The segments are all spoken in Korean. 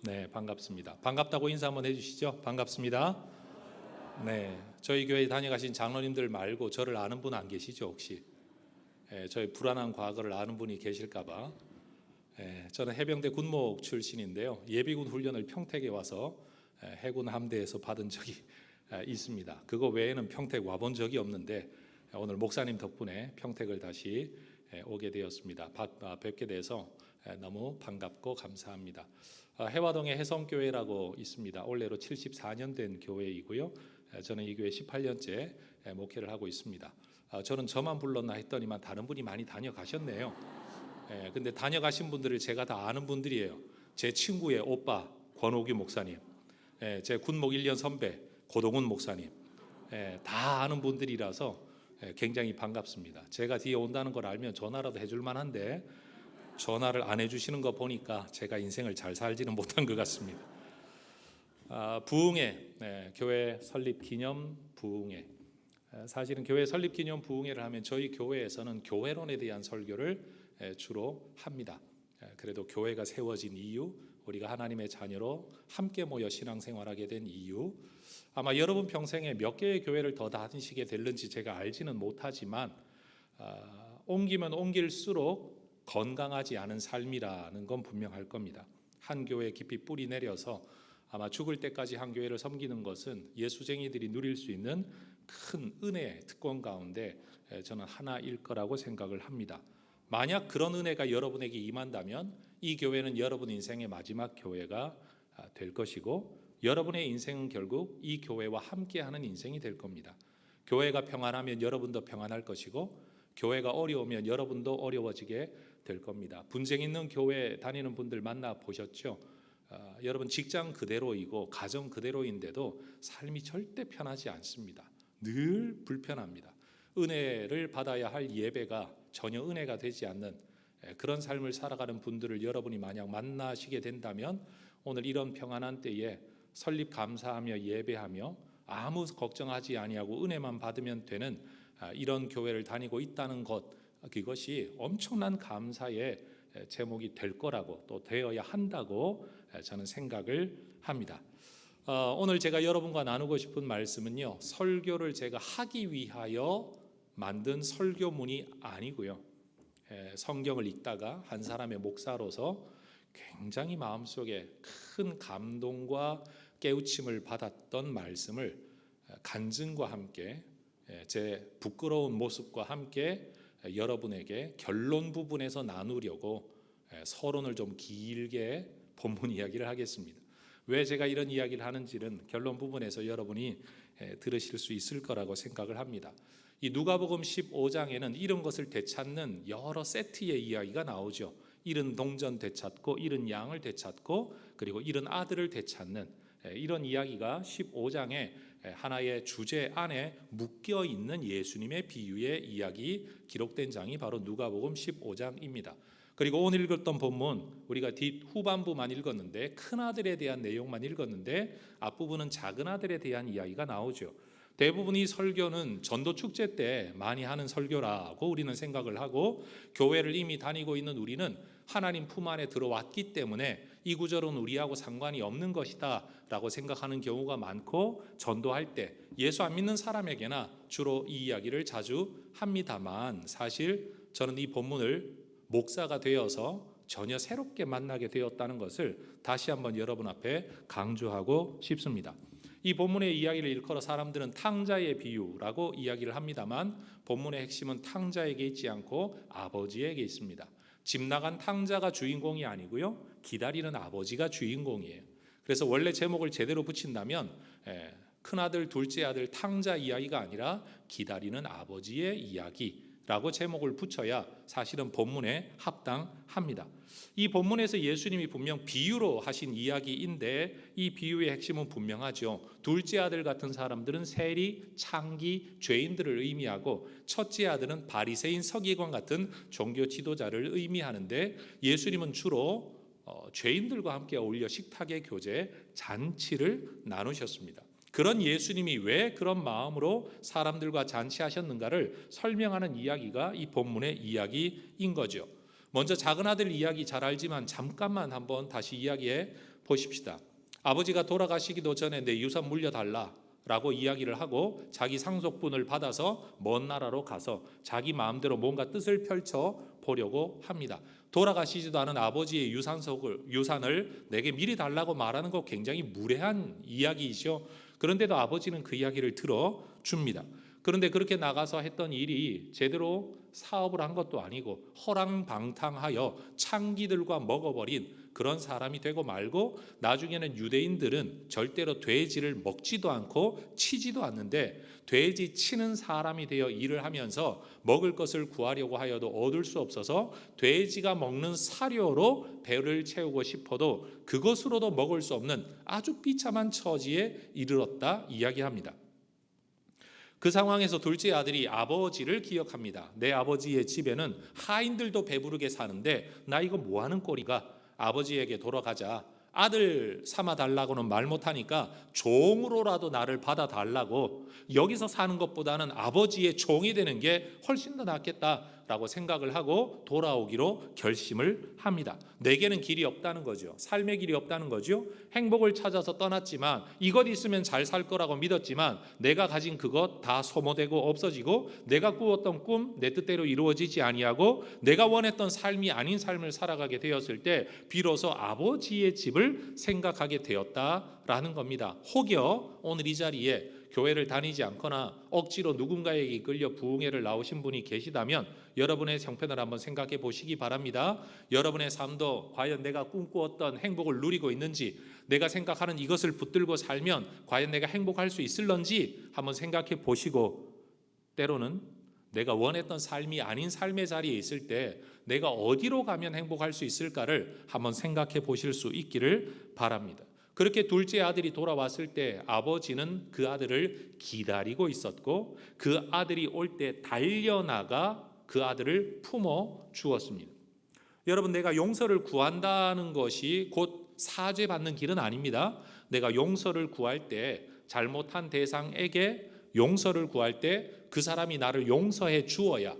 네, 반갑습니다. 반갑다고 인사 한번 해주시죠. 반갑습니다. 네, 저희 교회 다녀가신 장로님들 말고 저를 아는 분 안 계시죠 혹시? 저희 불안한 과거를 아는 분이 계실까봐. 저는 해병대 군목 출신인데요. 예비군 훈련을 평택에 와서 해군 함대에서 받은 적이 있습니다. 그거 외에는 평택 와본 적이 없는데 오늘 목사님 덕분에 평택을 다시 오게 되었습니다. 뵙게 돼서 너무 반갑고 감사합니다. 해화동에 해성교회라고 있습니다. 올해로 74년 된 교회이고요. 저는 이 교회 18년째 목회를 하고 있습니다. 저는 저만 불렀나 했더니만 다른 분이 많이 다녀가셨네요. 근데 다녀가신 분들을 제가 다 아는 분들이에요. 제 친구의 오빠 권오규 목사님, 제 군목 1년 선배 고동훈 목사님, 다 아는 분들이라서 굉장히 반갑습니다. 제가 뒤에 온다는 걸 알면 전화라도 해줄 만한데 전화를 안 해주시는 거 보니까 제가 인생을 잘 살지는 못한 것 같습니다. 부흥회, 교회 설립 기념 부흥회. 사실은 교회 설립 기념 부흥회를 하면 저희 교회에서는 교회론에 대한 설교를 주로 합니다. 그래도 교회가 세워진 이유, 우리가 하나님의 자녀로 함께 모여 신앙생활하게 된 이유, 아마 여러분 평생에 몇 개의 교회를 더 다니시게 될는지 제가 알지는 못하지만 옮기면 옮길수록 건강하지 않은 삶이라는 건 분명할 겁니다. 한 교회에 깊이 뿌리 내려서 아마 죽을 때까지 한 교회를 섬기는 것은 예수쟁이들이 누릴 수 있는 큰 은혜의 특권 가운데 저는 하나일 거라고 생각을 합니다. 만약 그런 은혜가 여러분에게 임한다면 이 교회는 여러분 인생의 마지막 교회가 될 것이고 여러분의 인생은 결국 이 교회와 함께하는 인생이 될 겁니다. 교회가 평안하면 여러분도 평안할 것이고 교회가 어려우면 여러분도 어려워지게 될 겁니다. 분쟁 있는 교회 다니는 분들 만나 보셨죠? 여러분 직장 그대로이고 가정 그대로인데도 삶이 절대 편하지 않습니다. 늘 불편합니다. 은혜를 받아야 할 예배가 전혀 은혜가 되지 않는 그런 삶을 살아가는 분들을 여러분이 만약 만나시게 된다면 오늘 이런 평안한 때에 설립 감사하며 예배하며 아무 걱정하지 아니하고 은혜만 받으면 되는 이런 교회를 다니고 있다는 것, 그것이 엄청난 감사의 제목이 될 거라고 또 되어야 한다고 저는 생각을 합니다. 오늘 제가 여러분과 나누고 싶은 말씀은요, 설교를 제가 하기 위하여 만든 설교문이 아니고요, 성경을 읽다가 한 사람의 목사로서 굉장히 마음속에 큰 감동과 깨우침을 받았던 말씀을 간증과 함께 제 부끄러운 모습과 함께 여러분에게 결론 부분에서 나누려고 서론을 좀 길게 본문 이야기를 하겠습니다. 왜 제가 이런 이야기를 하는지는 결론 부분에서 여러분이 들으실 수 있을 거라고 생각을 합니다. 이 누가복음 15장에는 이런 것을 되찾는 여러 세트의 이야기가 나오죠. 잃은 동전 되찾고 잃은 양을 되찾고 그리고 잃은 아들을 되찾는 이런 이야기가 15장에 하나의 주제 안에 묶여 있는 예수님의 비유의 이야기 기록된 장이 바로 누가복음 15장입니다. 그리고 오늘 읽었던 본문 우리가 후반부만 읽었는데 큰 아들에 대한 내용만 읽었는데 앞부분은 작은 아들에 대한 이야기가 나오죠. 대부분 이 설교는 전도 축제 때 많이 하는 설교라고 우리는 생각을 하고 교회를 이미 다니고 있는 우리는 하나님 품 안에 들어왔기 때문에 이 구절은 우리하고 상관이 없는 것이다 라고 생각하는 경우가 많고 전도할 때 예수 안 믿는 사람에게나 주로 이 이야기를 자주 합니다만 사실 저는 이 본문을 목사가 되어서 전혀 새롭게 만나게 되었다는 것을 다시 한번 여러분 앞에 강조하고 싶습니다. 이 본문의 이야기를 일컬어 사람들은 탕자의 비유라고 이야기를 합니다만 본문의 핵심은 탕자에게 있지 않고 아버지에게 있습니다. 집 나간 탕자가 주인공이 아니고요, 기다리는 아버지가 주인공이에요. 그래서 원래 제목을 제대로 붙인다면 큰아들, 둘째 아들 탕자 이야기가 아니라 기다리는 아버지의 이야기라고 제목을 붙여야 사실은 본문에 합당합니다. 이 본문에서 예수님이 분명 비유로 하신 이야기인데 이 비유의 핵심은 분명하죠. 둘째 아들 같은 사람들은 세리, 창기, 죄인들을 의미하고 첫째 아들은 바리새인, 서기관 같은 종교 지도자를 의미하는데 예수님은 주로 죄인들과 함께 어울려 식탁의 교제, 잔치를 나누셨습니다. 그런 예수님이 왜 그런 마음으로 사람들과 잔치하셨는가를 설명하는 이야기가 이 본문의 이야기인 거죠. 먼저 작은 아들 이야기 잘 알지만 잠깐만 한번 다시 이야기해 보십시다. 아버지가 돌아가시기도 전에 내 유산 물려달라라고 이야기를 하고 자기 상속분을 받아서 먼 나라로 가서 자기 마음대로 뭔가 뜻을 펼쳐 보려고 합니다. 돌아가시지도 않은 아버지의 유산을 내게 미리 달라고 말하는 거 굉장히 무례한 이야기이죠. 그런데도 아버지는 그 이야기를 들어줍니다. 그런데 그렇게 나가서 했던 일이 제대로 사업을 한 것도 아니고 허랑방탕하여 창기들과 먹어버린 그런 사람이 되고 말고, 나중에는 유대인들은 절대로 돼지를 먹지도 않고 치지도 않는데 돼지 치는 사람이 되어 일을 하면서 먹을 것을 구하려고 하여도 얻을 수 없어서 돼지가 먹는 사료로 배를 채우고 싶어도 그것으로도 먹을 수 없는 아주 비참한 처지에 이르렀다 이야기합니다. 그 상황에서 둘째 아들이 아버지를 기억합니다. 내 아버지의 집에는 하인들도 배부르게 사는데 나 이거 뭐하는 꼴이가. 아버지에게 돌아가자. 아들 삼아 달라고는 말 못하니까 종으로라도 나를 받아달라고, 여기서 사는 것보다는 아버지의 종이 되는 게 훨씬 더 낫겠다라고 생각을 하고 돌아오기로 결심을 합니다. 내게는 길이 없다는 거죠. 삶의 길이 없다는 거죠. 행복을 찾아서 떠났지만, 이것 있으면 잘 살 거라고 믿었지만 내가 가진 그것 다 소모되고 없어지고, 내가 꾸었던 꿈 내 뜻대로 이루어지지 아니하고 내가 원했던 삶이 아닌 삶을 살아가게 되었을 때 비로소 아버지의 집을 생각하게 되었다라는 겁니다. 혹여 오늘 이 자리에 교회를 다니지 않거나 억지로 누군가에게 이끌려 부흥회를 나오신 분이 계시다면 여러분의 형편을 한번 생각해 보시기 바랍니다. 여러분의 삶도 과연 내가 꿈꾸었던 행복을 누리고 있는지, 내가 생각하는 이것을 붙들고 살면 과연 내가 행복할 수 있을런지 한번 생각해 보시고, 때로는 내가 원했던 삶이 아닌 삶의 자리에 있을 때 내가 어디로 가면 행복할 수 있을까를 한번 생각해 보실 수 있기를 바랍니다. 그렇게 둘째 아들이 돌아왔을 때 아버지는 그 아들을 기다리고 있었고, 그 아들이 올 때 달려나가 그 아들을 품어 주었습니다. 여러분, 내가 용서를 구한다는 것이 곧 사죄받는 길은 아닙니다. 내가 용서를 구할 때, 잘못한 대상에게 용서를 구할 때 그 사람이 나를 용서해 주어야,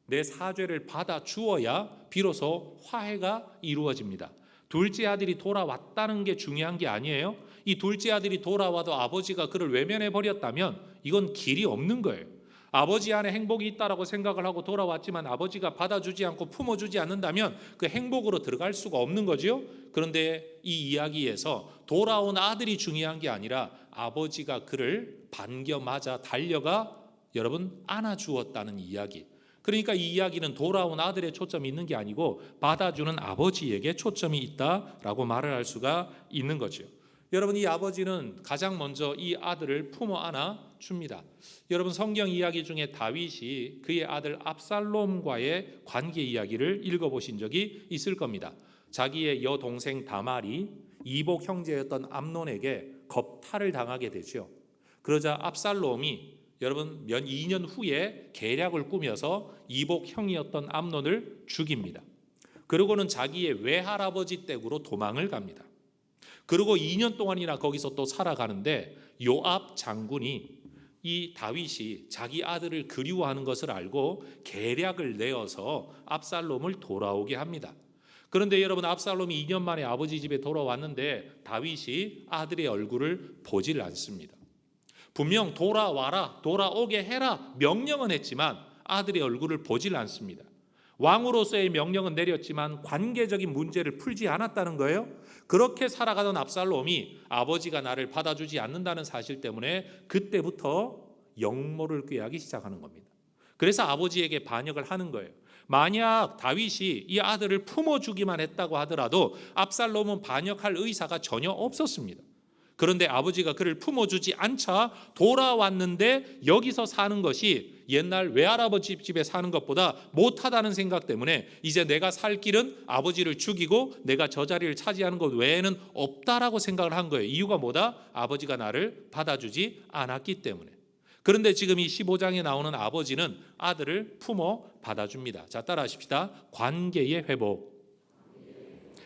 내 사죄를 받아 주어야 비로소 화해가 이루어집니다. 둘째 아들이 돌아왔다는 게 중요한 게 아니에요. 이 둘째 아들이 돌아와도 아버지가 그를 외면해 버렸다면 이건 길이 없는 거예요. 아버지 안에 행복이 있다라고 생각을 하고 돌아왔지만 아버지가 받아주지 않고 품어주지 않는다면 그 행복으로 들어갈 수가 없는 거죠. 그런데 이 이야기에서 돌아온 아들이 중요한 게 아니라 아버지가 그를 반겨 맞아 달려가 여러분 안아주었다는 이야기. 그러니까 이 이야기는 돌아온 아들의 초점이 있는 게 아니고 받아주는 아버지에게 초점이 있다라고 말을 할 수가 있는 거죠. 여러분, 이 아버지는 가장 먼저 이 아들을 품어 안아 줍니다. 여러분, 성경 이야기 중에 다윗이 그의 아들 압살롬과의 관계 이야기를 읽어보신 적이 있을 겁니다. 자기의 여동생 다말이 이복 형제였던 암논에게 겁탈을 당하게 되죠. 그러자 압살롬이 여러분 2년 후에 계략을 꾸며서 이복 형이었던 암논을 죽입니다. 그리고는 자기의 외할아버지 댁으로 도망을 갑니다. 그리고 2년 동안이나 거기서 또 살아가는데 요압 장군이 이 다윗이 자기 아들을 그리워하는 것을 알고 계략을 내어서 압살롬을 돌아오게 합니다. 그런데 여러분, 압살롬이 2년 만에 아버지 집에 돌아왔는데 다윗이 아들의 얼굴을 보질 않습니다. 분명 돌아와라, 돌아오게 해라 명령은 했지만 아들의 얼굴을 보질 않습니다. 왕으로서의 명령은 내렸지만 관계적인 문제를 풀지 않았다는 거예요. 그렇게 살아가던 압살롬이 아버지가 나를 받아주지 않는다는 사실 때문에 그때부터 역모를 꾀하기 시작하는 겁니다. 그래서 아버지에게 반역을 하는 거예요. 만약 다윗이 이 아들을 품어주기만 했다고 하더라도 압살롬은 반역할 의사가 전혀 없었습니다. 그런데 아버지가 그를 품어주지 않자 돌아왔는데 여기서 사는 것이 옛날 외할아버지 집에 사는 것보다 못하다는 생각 때문에 이제 내가 살 길은 아버지를 죽이고 내가 저 자리를 차지하는 것 외에는 없다라고 생각을 한 거예요. 이유가 뭐다? 아버지가 나를 받아주지 않았기 때문에. 그런데 지금 이 15장에 나오는 아버지는 아들을 품어 받아줍니다. 자, 따라하십시다. 관계의 회복.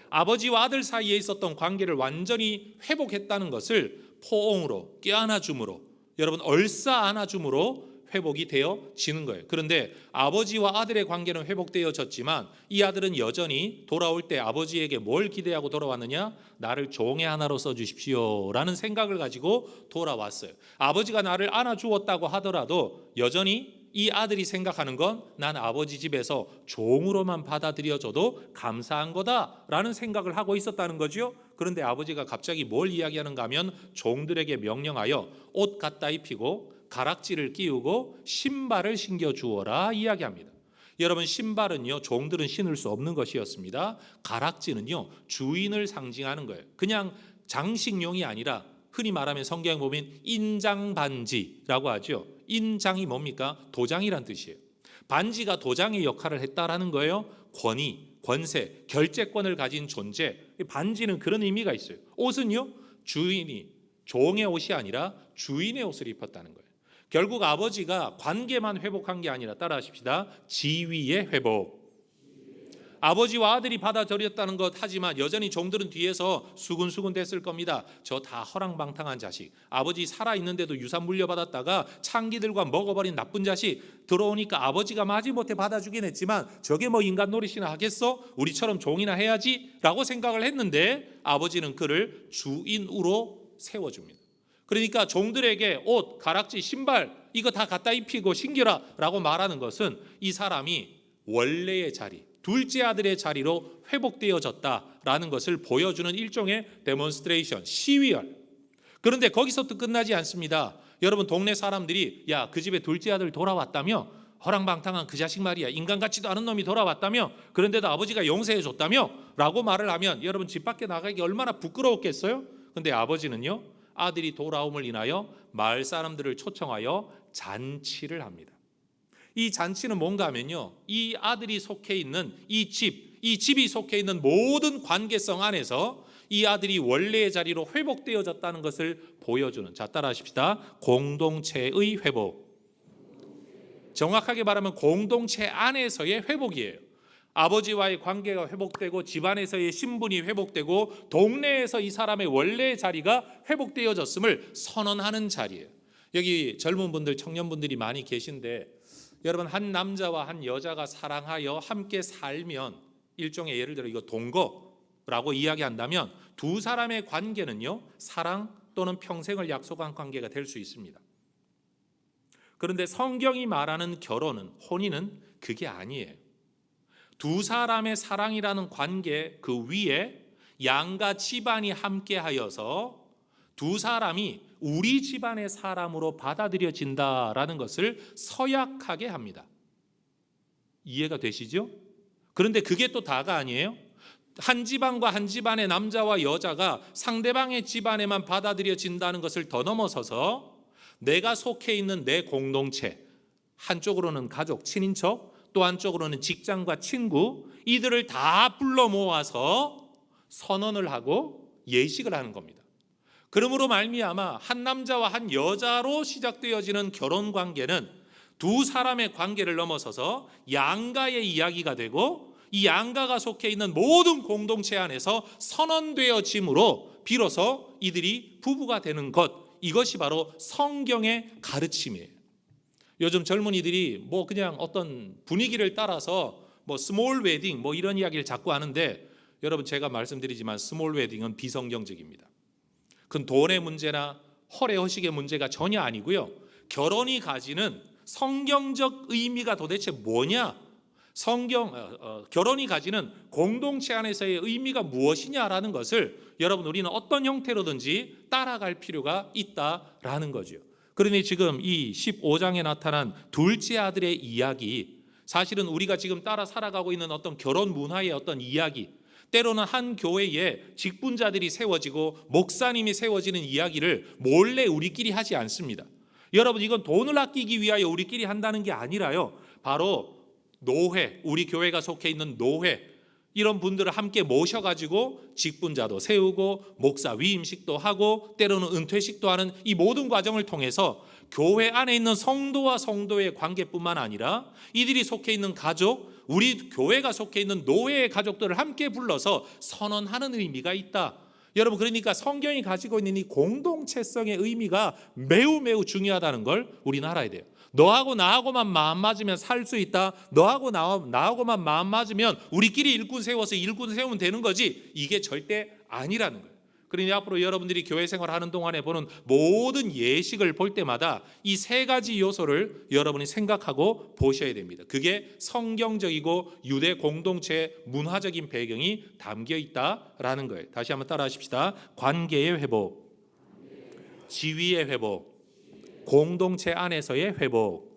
아버지와 아들 사이에 있었던 관계를 완전히 회복했다는 것을 포옹으로, 껴안아줌으로, 여러분 얼싸 안아줌으로 회복이 되어지는 거예요. 그런데 아버지와 아들의 관계는 회복되어졌지만 이 아들은 여전히 돌아올 때 아버지에게 뭘 기대하고 돌아왔느냐? 나를 종의 하나로 써주십시오 라는 생각을 가지고 돌아왔어요. 아버지가 나를 안아주었다고 하더라도 여전히 이 아들이 생각하는 건 난 아버지 집에서 종으로만 받아들여져도 감사한 거다라는 생각을 하고 있었다는 거죠. 그런데 아버지가 갑자기 뭘 이야기하는가 하면 종들에게 명령하여 옷 갖다 입히고 가락지를 끼우고 신발을 신겨 주어라 이야기합니다. 여러분, 신발은요, 종들은 신을 수 없는 것이었습니다. 가락지는요, 주인을 상징하는 거예요. 그냥 장식용이 아니라 흔히 말하면 성경에 보면 인장 반지라고 하죠. 인장이 뭡니까? 도장이란 뜻이에요. 반지가 도장의 역할을 했다라는 거예요. 권위, 권세, 결재권을 가진 존재. 반지는 그런 의미가 있어요. 옷은요, 주인이 종의 옷이 아니라 주인의 옷을 입었다는 거예요. 결국 아버지가 관계만 회복한 게 아니라, 따라하십시다, 지위의 회복. 아버지와 아들이 받아들였다는 것 하지만 여전히 종들은 뒤에서 수근수근 됐을 겁니다. 저 다 허랑방탕한 자식, 아버지 살아있는데도 유산 물려받았다가 창기들과 먹어버린 나쁜 자식, 들어오니까 아버지가 마지못해 받아주긴 했지만 저게 뭐 인간 노릇이나 하겠어? 우리처럼 종이나 해야지 라고 생각을 했는데 아버지는 그를 주인으로 세워줍니다. 그러니까 종들에게 옷, 가락지, 신발 이거 다 갖다 입히고 신기라 라고 말하는 것은 이 사람이 원래의 자리, 둘째 아들의 자리로 회복되어졌다라는 것을 보여주는 일종의 데몬스트레이션, 시위열. 그런데 거기서도 끝나지 않습니다. 여러분, 동네 사람들이 야, 그 집에 둘째 아들 돌아왔다며? 허랑방탕한 그 자식 말이야, 인간 같지도 않은 놈이 돌아왔다며? 그런데도 아버지가 용서해 줬다며? 라고 말을 하면 여러분, 집 밖에 나가기 얼마나 부끄러웠겠어요? 근데 아버지는요, 아들이 돌아옴을 인하여 마을 사람들을 초청하여 잔치를 합니다. 이 잔치는 뭔가 하면요, 이 아들이 속해 있는 이 집이 속해 있는 모든 관계성 안에서 이 아들이 원래의 자리로 회복되어졌다는 것을 보여주는, 자, 따라하십시다, 공동체의 회복. 정확하게 말하면 공동체 안에서의 회복이에요. 아버지와의 관계가 회복되고 집안에서의 신분이 회복되고 동네에서 이 사람의 원래의 자리가 회복되어졌음을 선언하는 자리예요. 여기 젊은 분들, 청년분들이 많이 계신데 여러분, 한 남자와 한 여자가 사랑하여 함께 살면 일종의, 예를 들어 이거 동거라고 이야기한다면 두 사람의 관계는요, 사랑 또는 평생을 약속한 관계가 될 수 있습니다. 그런데 성경이 말하는 결혼은, 혼인은 그게 아니에요. 두 사람의 사랑이라는 관계 그 위에 양가 집안이 함께하여서 두 사람이 우리 집안의 사람으로 받아들여진다라는 것을 서약하게 합니다. 이해가 되시죠? 그런데 그게 또 다가 아니에요. 한 집안과 한 집안의 남자와 여자가 상대방의 집안에만 받아들여진다는 것을 더 넘어서서 내가 속해 있는 내 공동체, 한쪽으로는 가족, 친인척, 또 한쪽으로는 직장과 친구, 이들을 다 불러 모아서 선언을 하고 예식을 하는 겁니다. 그러므로 말미암아 한 남자와 한 여자로 시작되어지는 결혼 관계는 두 사람의 관계를 넘어서서 양가의 이야기가 되고, 이 양가가 속해 있는 모든 공동체 안에서 선언되어짐으로 비로소 이들이 부부가 되는 것, 이것이 바로 성경의 가르침이에요. 요즘 젊은이들이 뭐 그냥 어떤 분위기를 따라서 뭐 스몰 웨딩 뭐 이런 이야기를 자꾸 하는데, 여러분, 제가 말씀드리지만 스몰 웨딩은 비성경적입니다. 그건 돈의 문제나 허례허식의 문제가 전혀 아니고요, 결혼이 가지는 성경적 의미가 도대체 뭐냐, 결혼이 가지는 공동체 안에서의 의미가 무엇이냐라는 것을 여러분, 우리는 어떤 형태로든지 따라갈 필요가 있다라는 거죠. 그러니 지금 이 15장에 나타난 둘째 아들의 이야기, 사실은 우리가 지금 따라 살아가고 있는 어떤 결혼 문화의 어떤 이야기, 때로는 한 교회에 직분자들이 세워지고 목사님이 세워지는 이야기를 몰래 우리끼리 하지 않습니다. 여러분, 이건 돈을 아끼기 위하여 우리끼리 한다는 게 아니라요, 바로 노회, 우리 교회가 속해 있는 노회, 이런 분들을 함께 모셔가지고 직분자도 세우고 목사 위임식도 하고 때로는 은퇴식도 하는 이 모든 과정을 통해서 교회 안에 있는 성도와 성도의 관계뿐만 아니라 이들이 속해 있는 가족, 우리 교회가 속해 있는 노회의 가족들을 함께 불러서 선언하는 의미가 있다. 여러분, 그러니까 성경이 가지고 있는 이 공동체성의 의미가 매우 매우 중요하다는 걸 우리는 알아야 돼요. 너하고 나하고만 마음 맞으면 살 수 있다. 너하고 나하고만 마음 맞으면 우리끼리 일꾼 세워서 일꾼 세우면 되는 거지. 이게 절대 아니라는 거예요. 그러니 앞으로 여러분들이 교회 생활하는 동안에 보는 모든 예식을 볼 때마다 이 세 가지 요소를 여러분이 생각하고 보셔야 됩니다. 그게 성경적이고 유대 공동체 문화적인 배경이 담겨 있다라는 거예요. 다시 한번 따라 하십시다. 관계의 회복, 지위의 회복, 공동체 안에서의 회복.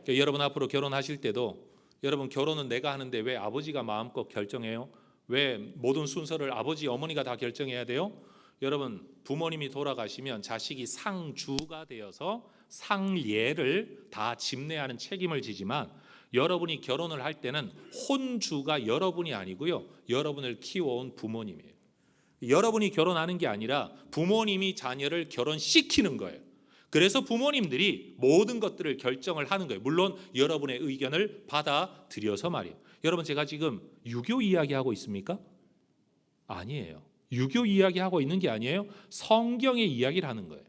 그러니까 여러분 앞으로 결혼하실 때도 여러분 결혼은 내가 하는데 왜 아버지가 마음껏 결정해요? 왜 모든 순서를 아버지 어머니가 다 결정해야 돼요? 여러분, 부모님이 돌아가시면 자식이 상주가 되어서 상례를 다 집례하는 책임을 지지만 여러분이 결혼을 할 때는 혼주가 여러분이 아니고요, 여러분을 키워온 부모님이에요. 여러분이 결혼하는 게 아니라 부모님이 자녀를 결혼시키는 거예요. 그래서 부모님들이 모든 것들을 결정을 하는 거예요. 물론 여러분의 의견을 받아들여서 말이에요. 여러분, 제가 지금 유교 이야기하고 있습니까? 아니에요. 유교 이야기하고 있는 게 아니에요. 성경의 이야기를 하는 거예요.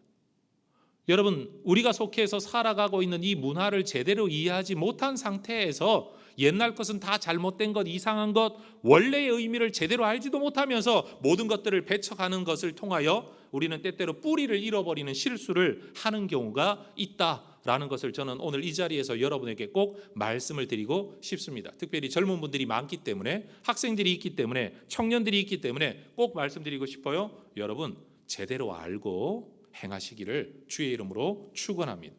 여러분, 우리가 속해서 살아가고 있는 이 문화를 제대로 이해하지 못한 상태에서 옛날 것은 다 잘못된 것, 이상한 것, 원래의 의미를 제대로 알지도 못하면서 모든 것들을 배척하는 것을 통하여 우리는 때때로 뿌리를 잃어버리는 실수를 하는 경우가 있다라는 것을 저는 오늘 이 자리에서 여러분에게 꼭 말씀을 드리고 싶습니다. 특별히 젊은 분들이 많기 때문에, 학생들이 있기 때문에, 청년들이 있기 때문에 꼭 말씀드리고 싶어요. 여러분, 제대로 알고 행하시기를 주의 이름으로 축원합니다.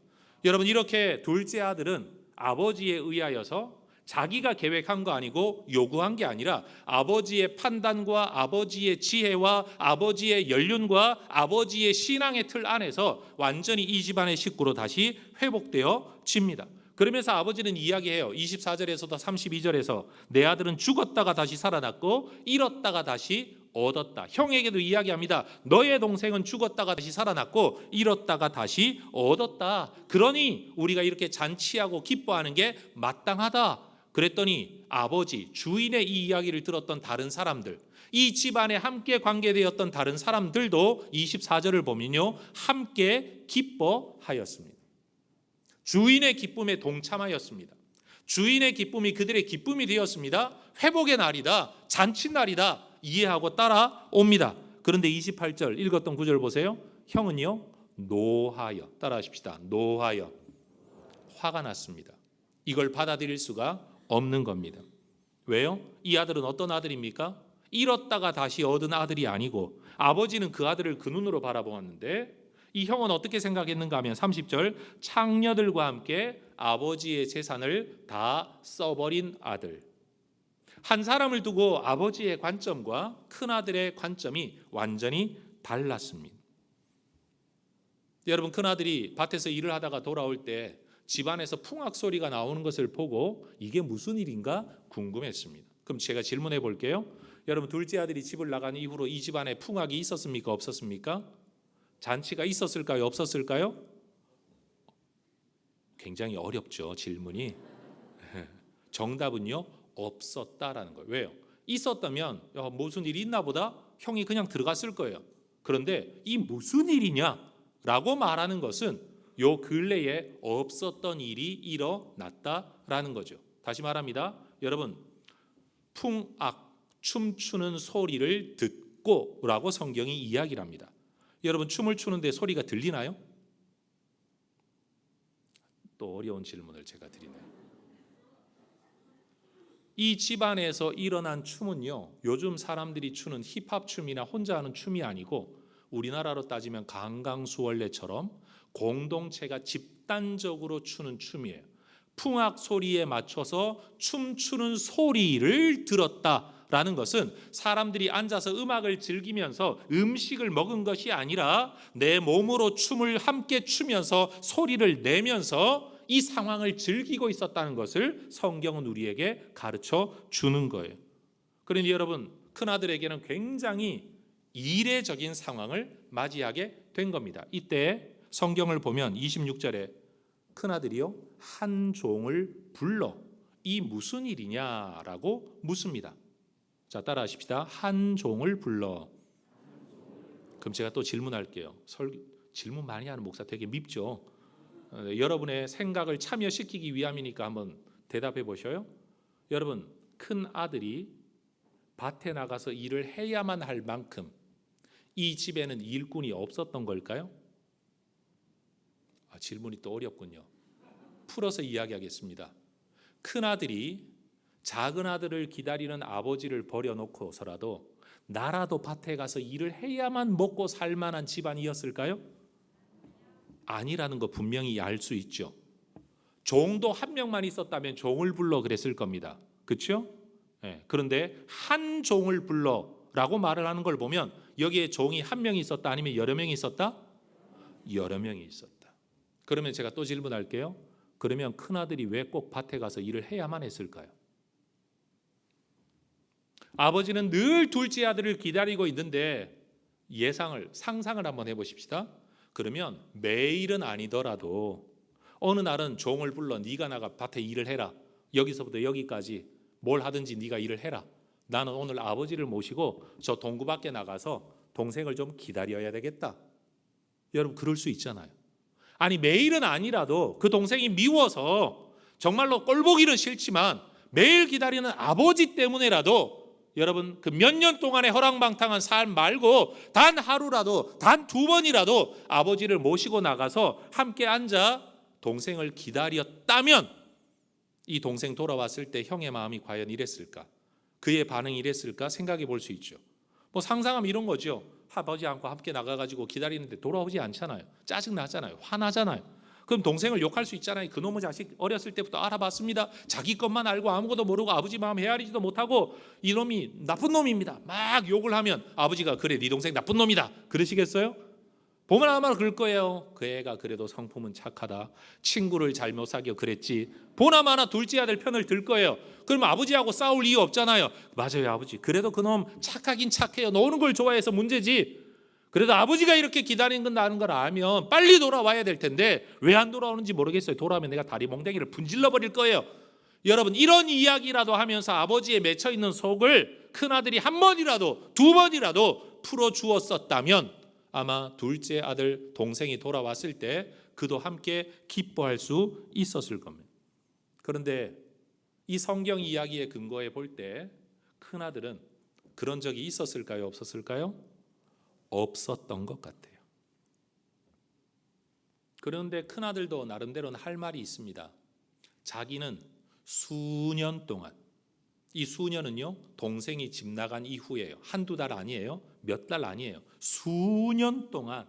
여러분, 이렇게 둘째 아들은 아버지에 의하여서 자기가 계획한 거 아니고 요구한 게 아니라 아버지의 판단과 아버지의 지혜와 아버지의 연륜과 아버지의 신앙의 틀 안에서 완전히 이 집안의 식구로 다시 회복되어집니다. 그러면서 아버지는 이야기해요. 24절에서도 32절에서 내 아들은 죽었다가 다시 살아났고 잃었다가 다시 얻었다. 형에게도 이야기합니다. 너의 동생은 죽었다가 다시 살아났고 잃었다가 다시 얻었다. 그러니 우리가 이렇게 잔치하고 기뻐하는 게 마땅하다. 그랬더니 아버지, 주인의 이 이야기를 들었던 다른 사람들, 이 집안에 함께 관계되었던 다른 사람들도 24절을 보면요, 함께 기뻐하였습니다. 주인의 기쁨에 동참하였습니다. 주인의 기쁨이 그들의 기쁨이 되었습니다. 회복의 날이다, 잔칫날이다 이해하고 따라옵니다. 그런데 28절 읽었던 구절 보세요. 형은요, 노하여, 따라하십시다. 노하여, 화가 났습니다. 이걸 받아들일 수가 없는 겁니다. 왜요? 이 아들은 어떤 아들입니까? 잃었다가 다시 얻은 아들이 아니고 아버지는 그 아들을 그 눈으로 바라보았는데 이 형은 어떻게 생각했는가 하면 30절, 창녀들과 함께 아버지의 재산을 다 써버린 아들. 한 사람을 두고 아버지의 관점과 큰아들의 관점이 완전히 달랐습니다. 여러분, 큰아들이 밭에서 일을 하다가 돌아올 때 집안에서 풍악 소리가 나오는 것을 보고 이게 무슨 일인가 궁금했습니다. 그럼 제가 질문해 볼게요. 여러분, 둘째 아들이 집을 나간 이후로 이 집안에 풍악이 있었습니까? 없었습니까? 잔치가 있었을까요? 없었을까요? 굉장히 어렵죠, 질문이. 정답은요, 없었다라는 거예요. 왜요? 있었다면 무슨 일이 있나 보다 형이 그냥 들어갔을 거예요. 그런데 이 무슨 일이냐라고 말하는 것은 요 근래에 없었던 일이 일어났다라는 거죠. 다시 말합니다. 여러분, 풍악, 춤추는 소리를 듣고라고 성경이 이야기를 합니다. 여러분, 춤을 추는데 소리가 들리나요? 또 어려운 질문을 제가 드리네요. 이 집안에서 일어난 춤은요, 요즘 사람들이 추는 힙합 춤이나 혼자 하는 춤이 아니고 우리나라로 따지면 강강수월래처럼 공동체가 집단적으로 추는 춤이에요. 풍악 소리에 맞춰서 춤추는 소리를 들었다라는 것은 사람들이 앉아서 음악을 즐기면서 음식을 먹은 것이 아니라 내 몸으로 춤을 함께 추면서 소리를 내면서 이 상황을 즐기고 있었다는 것을 성경은 우리에게 가르쳐 주는 거예요. 그러니 여러분, 큰아들에게는 굉장히 이례적인 상황을 맞이하게 된 겁니다. 이때 성경을 보면 26절에 큰아들이요, 한 종을 불러 이 무슨 일이냐라고 묻습니다. 자, 따라하십시다. 한 종을 불러. 그럼 제가 또 질문할게요. 질문 많이 하는 목사 되게 밉죠. 여러분의 생각을 참여시키기 위함이니까 한번 대답해 보셔요. 여러분, 큰 아들이 밭에 나가서 일을 해야만 할 만큼 이 집에는 일꾼이 없었던 걸까요? 질문이 또 어렵군요. 풀어서 이야기하겠습니다. 큰 아들이 작은 아들을 기다리는 아버지를 버려놓고서라도 나라도 밭에 가서 일을 해야만 먹고 살 만한 집안이었을까요? 아니라는 거 분명히 알 수 있죠. 종도 한 명만 있었다면 종을 불러 그랬을 겁니다. 그렇죠? 네. 그런데 한 종을 불러라고 말을 하는 걸 보면 여기에 종이 한 명이 있었다 아니면 여러 명이 있었다? 여러 명이 있었다. 그러면 제가 또 질문할게요. 그러면 큰아들이 왜 꼭 밭에 가서 일을 해야만 했을까요? 아버지는 늘 둘째 아들을 기다리고 있는데 상상을 한번 해보십시다. 그러면 매일은 아니더라도 어느 날은 종을 불러 네가 나가 밭에 일을 해라. 여기서부터 여기까지 뭘 하든지 네가 일을 해라. 나는 오늘 아버지를 모시고 저 동구 밖에 나가서 동생을 좀 기다려야 되겠다. 여러분 그럴 수 있잖아요. 아니 매일은 아니라도 그 동생이 미워서 정말로 꼴보기는 싫지만 매일 기다리는 아버지 때문에라도 여러분 그 몇 년 동안의 허랑방탕한 삶 말고 단 하루라도 단 2번이라도 아버지를 모시고 나가서 함께 앉아 동생을 기다렸다면 이 동생 돌아왔을 때 형의 마음이 과연 이랬을까? 그의 반응이 이랬을까? 생각해 볼 수 있죠. 뭐 상상하면 이런 거죠. 아버지하고 함께 나가가지고 기다리는데 돌아오지 않잖아요. 짜증나잖아요. 화나잖아요. 그럼 동생을 욕할 수 있잖아요. 그놈의 자식 어렸을 때부터 알아봤습니다. 자기 것만 알고 아무것도 모르고 아버지 마음 헤아리지도 못하고 이놈이 나쁜 놈입니다. 막 욕을 하면 아버지가 그래 네 동생 나쁜 놈이다 그러시겠어요? 보면 아마 그럴 거예요. 그 애가 그래도 성품은 착하다. 친구를 잘못 사귀어 그랬지. 보나마나 둘째 아들 편을 들 거예요. 그럼 아버지하고 싸울 이유 없잖아요. 맞아요 아버지. 그래도 그놈 착하긴 착해요. 노는 걸 좋아해서 문제지. 그래도 아버지가 이렇게 기다리는 걸 알면 빨리 돌아와야 될 텐데 왜 안 돌아오는지 모르겠어요. 돌아오면 내가 다리 몽댕이를 분질러 버릴 거예요. 여러분 이런 이야기라도 하면서 아버지에 맺혀 있는 속을 큰아들이 한 번이라도 2번이라도 풀어주었었다면 아마 둘째 아들 동생이 돌아왔을 때 그도 함께 기뻐할 수 있었을 겁니다. 그런데 이 성경 이야기의 근거에 볼 때 큰아들은 그런 적이 있었을까요? 없었을까요? 없었던 것 같아요. 그런데 큰아들도 나름대로는 할 말이 있습니다. 자기는 수년 동안, 이 수년은요 동생이 집 나간 이후에요. 한두 달 아니에요. 몇 달 아니에요. 수년 동안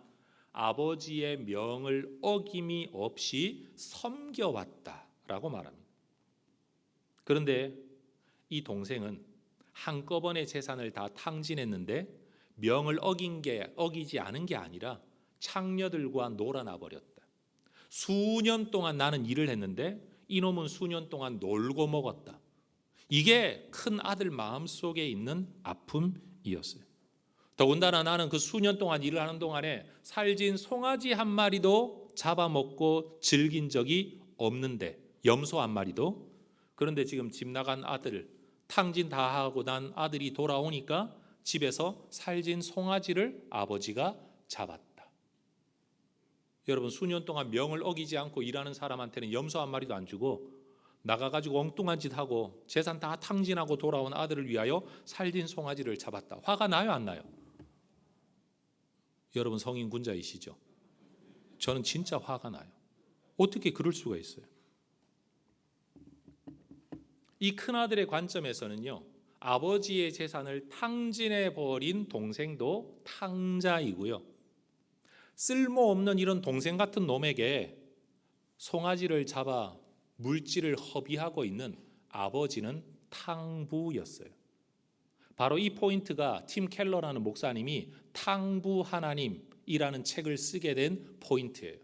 아버지의 명을 어김이 없이 섬겨왔다라고 말합니다. 그런데 이 동생은 한꺼번에 재산을 다 탕진했는데 명을 어기지 않은 게 아니라 창녀들과 놀아나 버렸다. 수년 동안 나는 일을 했는데 이놈은 수년 동안 놀고 먹었다. 이게 큰 아들 마음속에 있는 아픔이었어요. 더군다나 나는 그 수년 동안 일을 하는 동안에 살진 송아지 한 마리도 잡아먹고 즐긴 적이 없는데 염소 한 마리도. 그런데 지금 집 나간 아들 탕진 다 하고 난 아들이 돌아오니까 집에서 살진 송아지를 아버지가 잡았다. 여러분 수년 동안 명을 어기지 않고 일하는 사람한테는 염소 한 마리도 안 주고 나가가지고 엉뚱한 짓 하고 재산 다 탕진하고 돌아온 아들을 위하여 살진 송아지를 잡았다. 화가 나요 안 나요? 여러분 성인 군자이시죠? 저는 진짜 화가 나요. 어떻게 그럴 수가 있어요? 이 큰아들의 관점에서는요 아버지의 재산을 탕진해 버린 동생도 탕자이고요 쓸모없는 이런 동생 같은 놈에게 송아지를 잡아 물질을 허비하고 있는 아버지는 탕부였어요. 바로 이 포인트가 팀 켈러라는 목사님이 탕부 하나님이라는 책을 쓰게 된 포인트예요.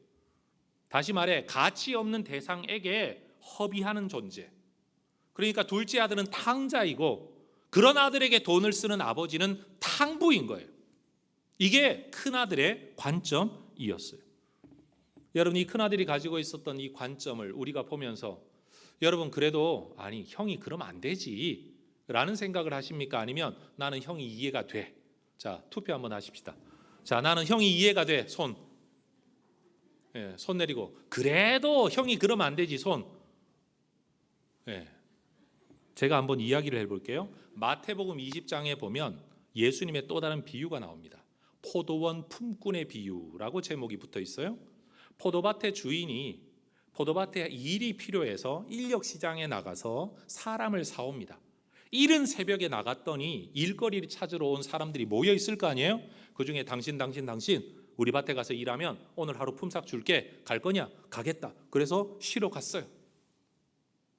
다시 말해 가치 없는 대상에게 허비하는 존재. 그러니까 둘째 아들은 탕자이고 그런 아들에게 돈을 쓰는 아버지는 탕부인 거예요. 이게 큰아들의 관점이었어요. 여러분 이 큰아들이 가지고 있었던 이 관점을 우리가 보면서 여러분 그래도 아니 형이 그러면 안 되지 라는 생각을 하십니까? 아니면 나는 형이 이해가 돼. 자 투표 한번 하십시다. 자, 나는 형이 이해가 돼. 손. 예, 손 내리고. 그래도 형이 그러면 안 되지. 손. 예. 제가 한번 이야기를 해볼게요. 마태복음 20장에 보면 예수님의 또 다른 비유가 나옵니다. 포도원 품꾼의 비유라고 제목이 붙어 있어요. 포도밭의 주인이 포도밭에 일이 필요해서 인력 시장에 나가서 사람을 사옵니다. 이른 새벽에 나갔더니 일거리를 찾으러 온 사람들이 모여 있을 거 아니에요? 그중에 당신 우리 밭에 가서 일하면 오늘 하루 품삯 줄게. 갈 거냐? 가겠다. 그래서 쉬러 갔어요.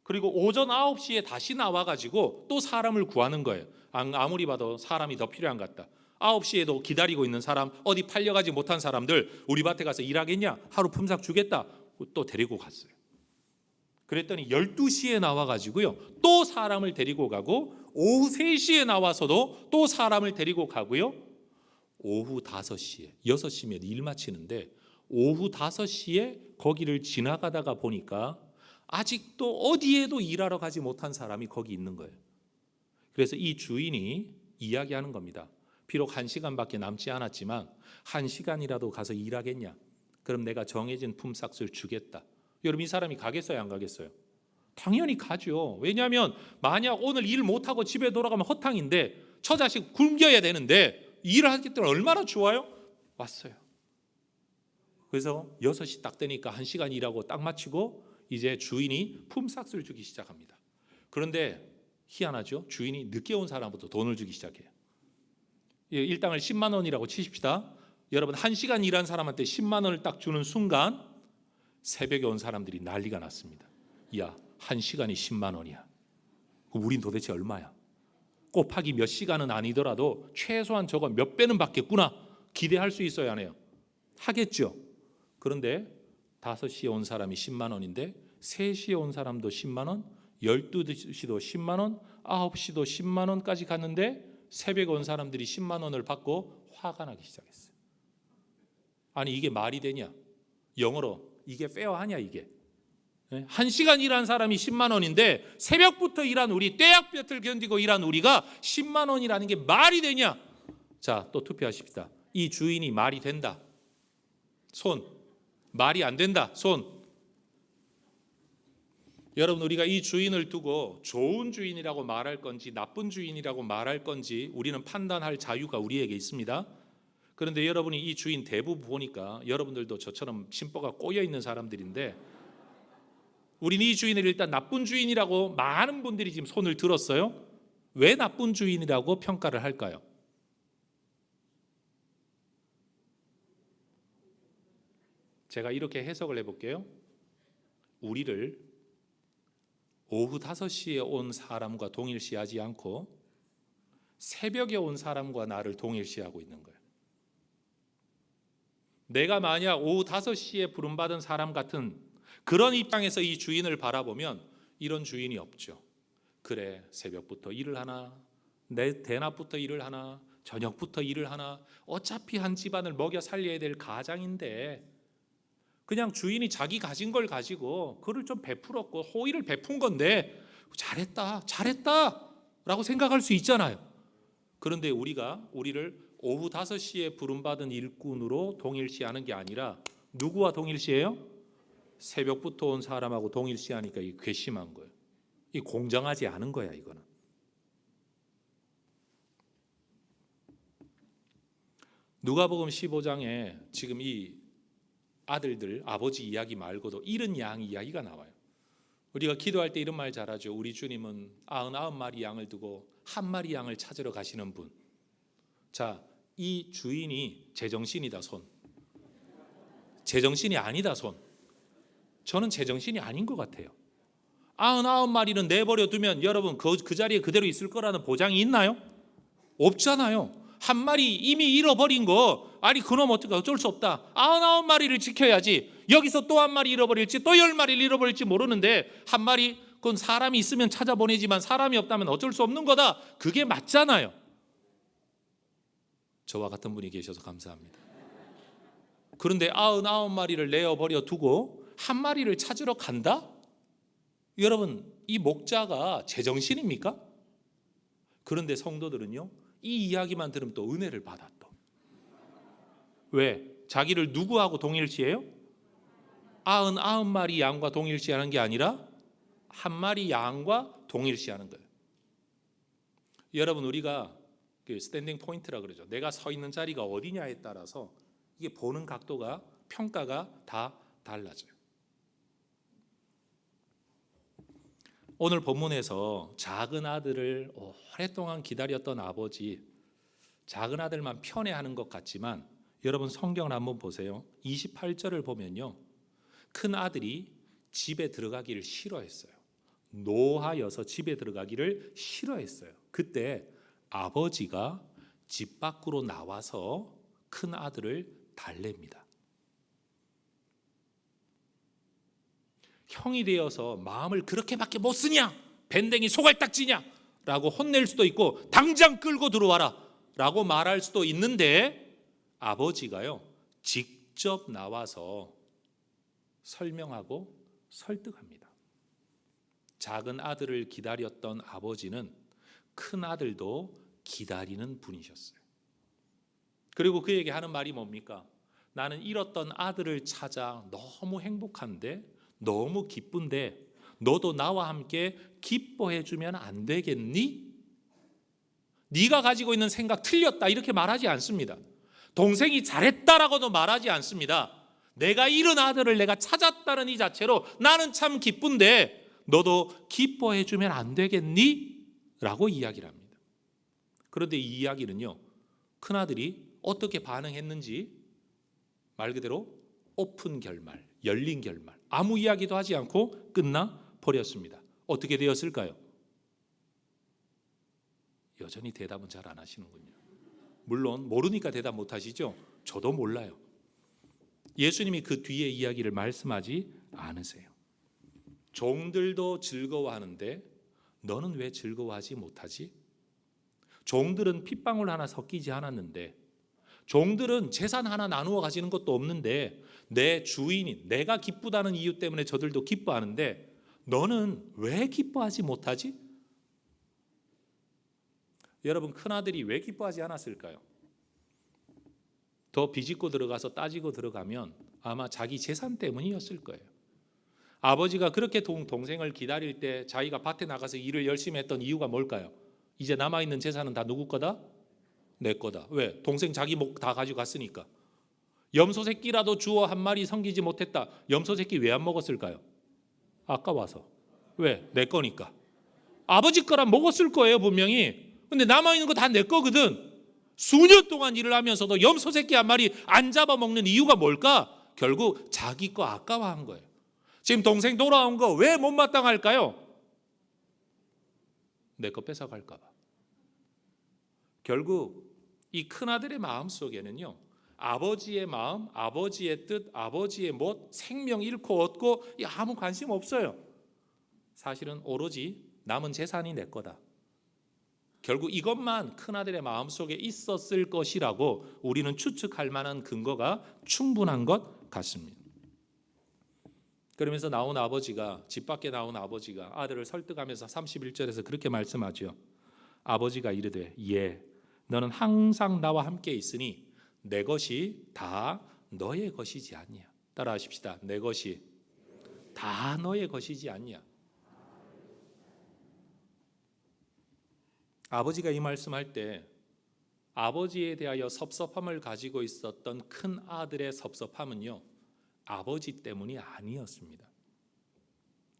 그리고 오전 9시에 다시 나와가지고 또 사람을 구하는 거예요. 아무리 봐도 사람이 더 필요한 것 같다. 9시에도 기다리고 있는 사람, 어디 팔려가지 못한 사람들 우리 밭에 가서 일하겠냐? 하루 품삯 주겠다. 또 데리고 갔어요. 그랬더니 12시에 나와가지고요, 또 사람을 데리고 가고, 오후 3시에 나와서도 또 사람을 데리고 가고요, 오후 5시에, 6시면 일 마치는데 오후 5시에 거기를 지나가다가 보니까 아직도 어디에도 일하러 가지 못한 사람이 거기 있는 거예요. 그래서 이 주인이 이야기하는 겁니다. 비록 1시간밖에 남지 않았지만 1시간이라도 가서 일하겠냐? 그럼 내가 정해진 품삯을 주겠다. 여러분, 이 사람이 가겠어요, 안 가겠어요? 당연히 가죠. 왜냐하면 만약 오늘 일 못하고 집에 돌아가면 허탕인데 저 자식 굶겨야 되는데 일을 하기 때문에 얼마나 좋아요? 왔어요. 그래서 6시 딱 되니까 1시간 일하고 딱 마치고 이제 주인이 품삯을 주기 시작합니다. 그런데 희한하죠? 주인이 늦게 온 사람부터 돈을 주기 시작해요. 일당을 10만 원이라고 치십시다. 여러분, 1시간 일한 사람한테 10만 원을 딱 주는 순간 새벽에 온 사람들이 난리가 났습니다. 야, 1시간이 10만 원이야. 그럼 우린 도대체 얼마야? 곱하기 몇 시간은 아니더라도 최소한 저거 몇 배는 받겠구나 기대할 수 있어야 하네요. 하겠죠. 그런데 5시에 온 사람이 10만 원인데 3시에 온 사람도 10만 원, 12시도 10만 원, 9시도 10만 원까지 갔는데 새벽에 온 사람들이 10만 원을 받고 화가 나기 시작했어요. 아니, 이게 말이 되냐? 영어로 이게 페어하냐 이게? 1시간 일한 사람이 10만 원인데 새벽부터 일한 우리, 떼약볕을 견디고 일한 우리가 10만 원이라는 게 말이 되냐? 자, 또 투표하십시다. 이 주인이 말이 된다. 손. 말이 안 된다. 손. 여러분, 우리가 이 주인을 두고 좋은 주인이라고 말할 건지 나쁜 주인이라고 말할 건지 우리는 판단할 자유가 우리에게 있습니다. 그런데 여러분이 이 주인 대부분 보니까 여러분들도 저처럼 심보가 꼬여 있는 사람들인데, 우리는 이 주인을 일단 나쁜 주인이라고 많은 분들이 지금 손을 들었어요. 왜 나쁜 주인이라고 평가를 할까요? 제가 이렇게 해석을 해볼게요. 우리를 오후 5시에 온 사람과 동일시하지 않고 새벽에 온 사람과 나를 동일시하고 있는 거예요. 내가 만약 오후 5시에 부름받은 사람 같은 그런 입장에서 이 주인을 바라보면 이런 주인이 없죠. 그래, 새벽부터 일을 하나, 내 대낮부터 일을 하나, 저녁부터 일을 하나, 어차피 한 집안을 먹여 살려야 될 가장인데 그냥 주인이 자기 가진 걸 가지고 그를 좀 베풀었고 호의를 베푼 건데 잘했다 라고 생각할 수 있잖아요. 그런데 우리를 오후 5시에 부름받은 일꾼으로 동일시하는 게 아니라 누구와 동일시해요? 새벽부터 온 사람하고 동일시하니까 이게 괘씸한 거예요. 이 공정하지 않은 거야, 이거는. 누가복음 15장에 지금 이 아들들, 아버지 이야기 말고도 잃은 양 이야기가 나와요. 우리가 기도할 때 이런 말 잘하죠. 우리 주님은 99마리 양을 두고 한 마리 양을 찾으러 가시는 분. 자, 이 주인이 제정신이다, 손. 제정신이 아니다, 손. 저는 제정신이 아닌 것 같아요. 99마리는 내버려 두면 여러분 그 자리에 그대로 있을 거라는 보장이 있나요? 없잖아요. 한 마리 이미 잃어버린 거, 아니 그놈 어쩔 수 없다. 99마리를 지켜야지. 여기서 또 한 마리 잃어버릴지 또 10마리를 잃어버릴지 모르는데 한 마리, 그건 사람이 있으면 찾아보내지만 사람이 없다면 어쩔 수 없는 거다. 그게 맞잖아요. 저와 같은 분이 계셔서 감사합니다. 그런데 99마리를 내어버려 두고 한 마리를 찾으러 간다? 여러분, 이 목자가 제정신입니까? 그런데 성도들은요, 이 이야기만 들으면 또 은혜를 받아. 또 왜? 자기를 누구하고 동일시해요? 99마리 양과 동일시하는 게 아니라 한 마리 양과 동일시하는 거예요. 여러분, 우리가 그 스탠딩 포인트라 그러죠. 내가 서 있는 자리가 어디냐에 따라서 이게 보는 각도가, 평가가 다 달라져요. 오늘 본문에서 작은 아들을 오랫동안 기다렸던 아버지, 작은 아들만 편애하는 것 같지만 여러분 성경을 한번 보세요. 28절을 보면요, 큰 아들이 집에 들어가기를 싫어했어요. 노하여서 집에 들어가기를 싫어했어요. 그때 아버지가 집 밖으로 나와서 큰 아들을 달랩니다. 형이 되어서 마음을 그렇게밖에 못 쓰냐, 밴댕이 소갈딱지냐 라고 혼낼 수도 있고, 당장 끌고 들어와라 라고 말할 수도 있는데, 아버지가요 직접 나와서 설명하고 설득합니다. 작은 아들을 기다렸던 아버지는 큰 아들도 기다리는 분이셨어요. 그리고 그에게 하는 말이 뭡니까? 나는 잃었던 아들을 찾아 너무 행복한데, 너무 기쁜데 너도 나와 함께 기뻐해 주면 안 되겠니? 네가 가지고 있는 생각 틀렸다 이렇게 말하지 않습니다. 동생이 잘했다라고도 말하지 않습니다. 내가 잃은 아들을 내가 찾았다는 이 자체로 나는 참 기쁜데 너도 기뻐해 주면 안 되겠니? 라고 이야기를 합니다. 그런데 이 이야기는요, 큰아들이 어떻게 반응했는지 말 그대로 오픈 결말, 열린 결말, 아무 이야기도 하지 않고 끝나 버렸습니다. 어떻게 되었을까요? 여전히 대답은 잘 안 하시는군요. 물론 모르니까 대답 못 하시죠? 저도 몰라요. 예수님이 그 뒤에 이야기를 말씀하지 않으세요. 종들도 즐거워하는데 너는 왜 즐거워하지 못하지? 종들은 핏방울 하나 섞이지 않았는데, 종들은 재산 하나 나누어 가지는 것도 없는데, 내 주인인 내가 기쁘다는 이유 때문에 저들도 기뻐하는데 너는 왜 기뻐하지 못하지? 여러분, 큰아들이 왜 기뻐하지 않았을까요? 더 비집고 들어가서 따지고 들어가면 아마 자기 재산 때문이었을 거예요. 아버지가 그렇게 동생을 기다릴 때 자기가 밭에 나가서 일을 열심히 했던 이유가 뭘까요? 이제 남아있는 재산은 다 누구 거다? 내 거다. 왜? 동생 자기 목 다 가지고 갔으니까. 염소 새끼라도 주어 한 마리 섬기지 못했다. 염소 새끼 왜 안 먹었을까요? 아까워서. 왜? 내 거니까. 아버지 거란 먹었을 거예요 분명히. 근데 남아있는 거 다 내 거거든. 수년 동안 일을 하면서도 염소 새끼 한 마리 안 잡아먹는 이유가 뭘까? 결국 자기 거 아까워한 거예요. 지금 동생 돌아온 거 왜 못마땅할까요? 내 거 뺏어갈까 봐. 결국 이 큰아들의 마음 속에는요, 아버지의 마음, 아버지의 뜻, 아버지의 못, 생명 잃고 얻고 아무 관심 없어요. 사실은 오로지 남은 재산이 내 거다. 결국 이것만 큰아들의 마음속에 있었을 것이라고 우리는 추측할 만한 근거가 충분한 것 같습니다. 그러면서 나온 아버지가, 집 밖에 나온 아버지가 아들을 설득하면서 31절에서 그렇게 말씀하죠. 아버지가 이르되 예, 너는 항상 나와 함께 있으니 내 것이 다 너의 것이지 않냐. 따라하십시다. 내 것이 다 너의 것이지 않냐. 아버지가 이 말씀할 때 아버지에 대하여 섭섭함을 가지고 있었던 큰 아들의 섭섭함은요, 아버지 때문이 아니었습니다.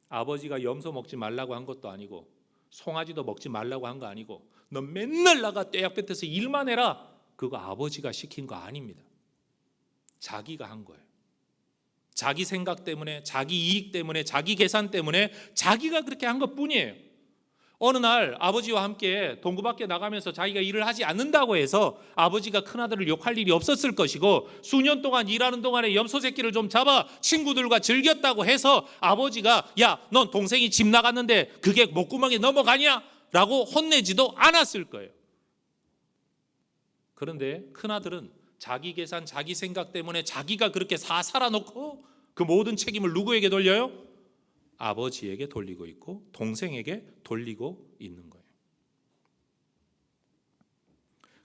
아버지가 염소 먹지 말라고 한 것도 아니고 송아지도 먹지 말라고 한 거 아니고 너 맨날 나가 떼약볕에서 일만 해라, 그거 아버지가 시킨 거 아닙니다. 자기가 한 거예요. 자기 생각 때문에, 자기 이익 때문에, 자기 계산 때문에 자기가 그렇게 한 것뿐이에요. 어느 날 아버지와 함께 동구 밖에 나가면서 자기가 일을 하지 않는다고 해서 아버지가 큰아들을 욕할 일이 없었을 것이고, 수년 동안 일하는 동안에 염소 새끼를 좀 잡아 친구들과 즐겼다고 해서 아버지가 야, 넌 동생이 집 나갔는데 그게 목구멍에 넘어가냐? 라고 혼내지도 않았을 거예요. 그런데 큰아들은 자기 계산, 자기 생각 때문에 자기가 그렇게 살아놓고 그 모든 책임을 누구에게 돌려요? 아버지에게 돌리고 있고 동생에게 돌리고 있는 거예요.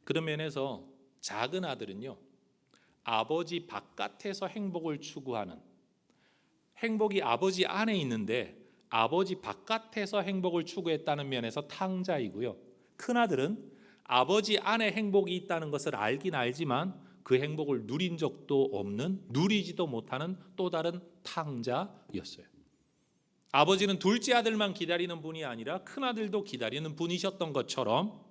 그런 면에서 작은 아들은요, 아버지 바깥에서 행복을 추구하는, 행복이 아버지 안에 있는데 아버지 바깥에서 행복을 추구했다는 면에서 탕자이고요. 큰아들은 아버지 안에 행복이 있다는 것을 알긴 알지만 그 행복을 누린 적도 없는, 누리지도 못하는 또 다른 탕자였어요. 아버지는 둘째 아들만 기다리는 분이 아니라 큰아들도 기다리는 분이셨던 것처럼,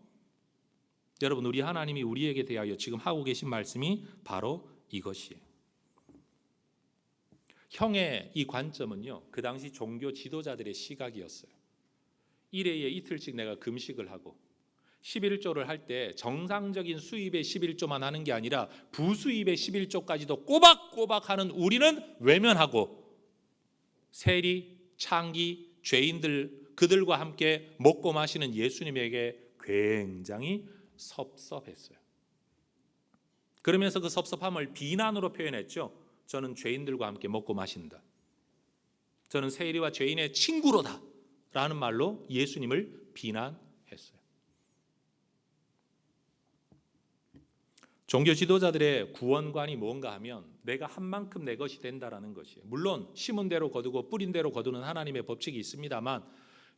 여러분, 우리 하나님이 우리에게 대하여 지금 하고 계신 말씀이 바로 이것이에요. 형의 이 관점은요, 그 당시 종교 지도자들의 시각이었어요. 1회에 이틀씩 내가 금식을 하고 11조를 할 때 정상적인 수입의 11조만 하는 게 아니라 부수입의 11조까지도 꼬박꼬박 하는 우리는 외면하고, 세리, 창기, 죄인들, 그들과 함께 먹고 마시는 예수님에게 굉장히 섭섭했어요. 그러면서 그 섭섭함을 비난으로 표현했죠. 저는 죄인들과 함께 먹고 마신다. 저는 세리와 죄인의 친구로다 라는 말로 예수님을 비난했어요. 종교 지도자들의 구원관이 뭔가 하면 내가 한 만큼 내 것이 된다라는 것이에요. 물론 심은 대로 거두고 뿌린 대로 거두는 하나님의 법칙이 있습니다만,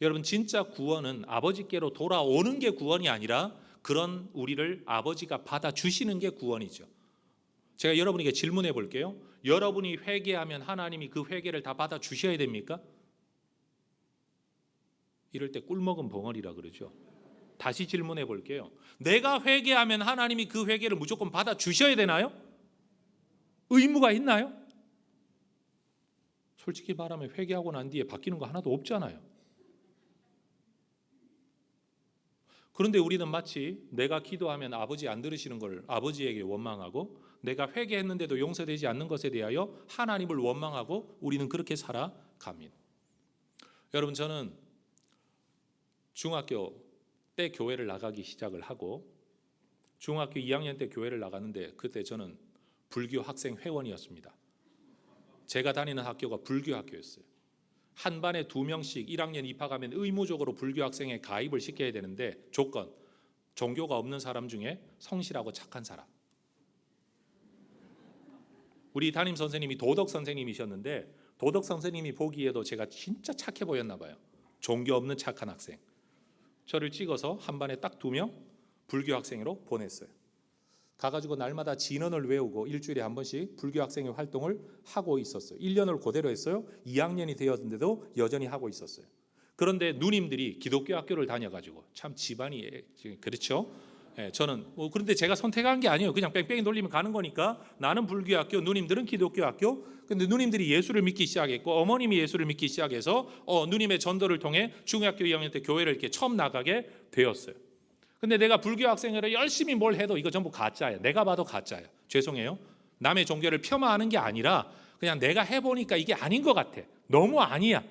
여러분, 진짜 구원은 아버지께로 돌아오는 게 구원이 아니라 그런 우리를 아버지가 받아주시는 게 구원이죠. 제가 여러분에게 질문해 볼게요. 여러분이 회개하면 하나님이 그 회개를 다 받아주셔야 됩니까? 이럴 때 꿀먹은 벙어리라 그러죠. 다시 질문해 볼게요. 내가 회개하면 하나님이 그 회개를 무조건 받아주셔야 되나요? 의무가 있나요? 솔직히 말하면 회개하고 난 뒤에 바뀌는 거 하나도 없잖아요. 그런데 우리는 마치 내가 기도하면 아버지 안 들으시는 걸 아버지에게 원망하고, 내가 회개했는데도 용서되지 않는 것에 대하여 하나님을 원망하고, 우리는 그렇게 살아갑니다. 여러분, 저는 중학교 때 교회를 나가기 시작을 하고 중학교 2학년 때 교회를 나갔는데, 그때 저는 불교 학생 회원이었습니다. 제가 다니는 학교가 불교 학교였어요. 한 반에 2명씩 1학년 입학하면 의무적으로 불교 학생에 가입을 시켜야 되는데, 조건, 종교가 없는 사람 중에 성실하고 착한 사람. 우리 담임 선생님이 도덕 선생님이셨는데, 도덕 선생님이 보기에도 제가 진짜 착해 보였나 봐요. 종교 없는 착한 학생. 저를 찍어서 한 반에 딱 2명 불교 학생으로 보냈어요. 가가지고 날마다 진언을 외우고 일주일에 한 번씩 불교 학생의 활동을 하고 있었어요. 1년을 그대로 했어요. 2학년이 되었는데도 여전히 하고 있었어요. 그런데 누님들이 기독교 학교를 다녀가지고 참 집안이 그렇죠. 저는 그런데 제가 선택한 게 아니에요. 그냥 뺑뺑이 돌리면 가는 거니까. 나는 불교 학교, 누님들은 기독교 학교. 근데 누님들이 예수를 믿기 시작했고 어머님이 예수를 믿기 시작해서 누님의 전도를 통해 중학교 2학년 때 교회를 이렇게 처음 나가게 되었어요. 근데 내가 불교 학생으로 열심히 뭘 해도 이거 전부 가짜예요. 내가 봐도 가짜예요. 죄송해요. 남의 종교를 폄하하는 게 아니라 그냥 내가 해보니까 이게 아닌 것 같아. 너무 아니야.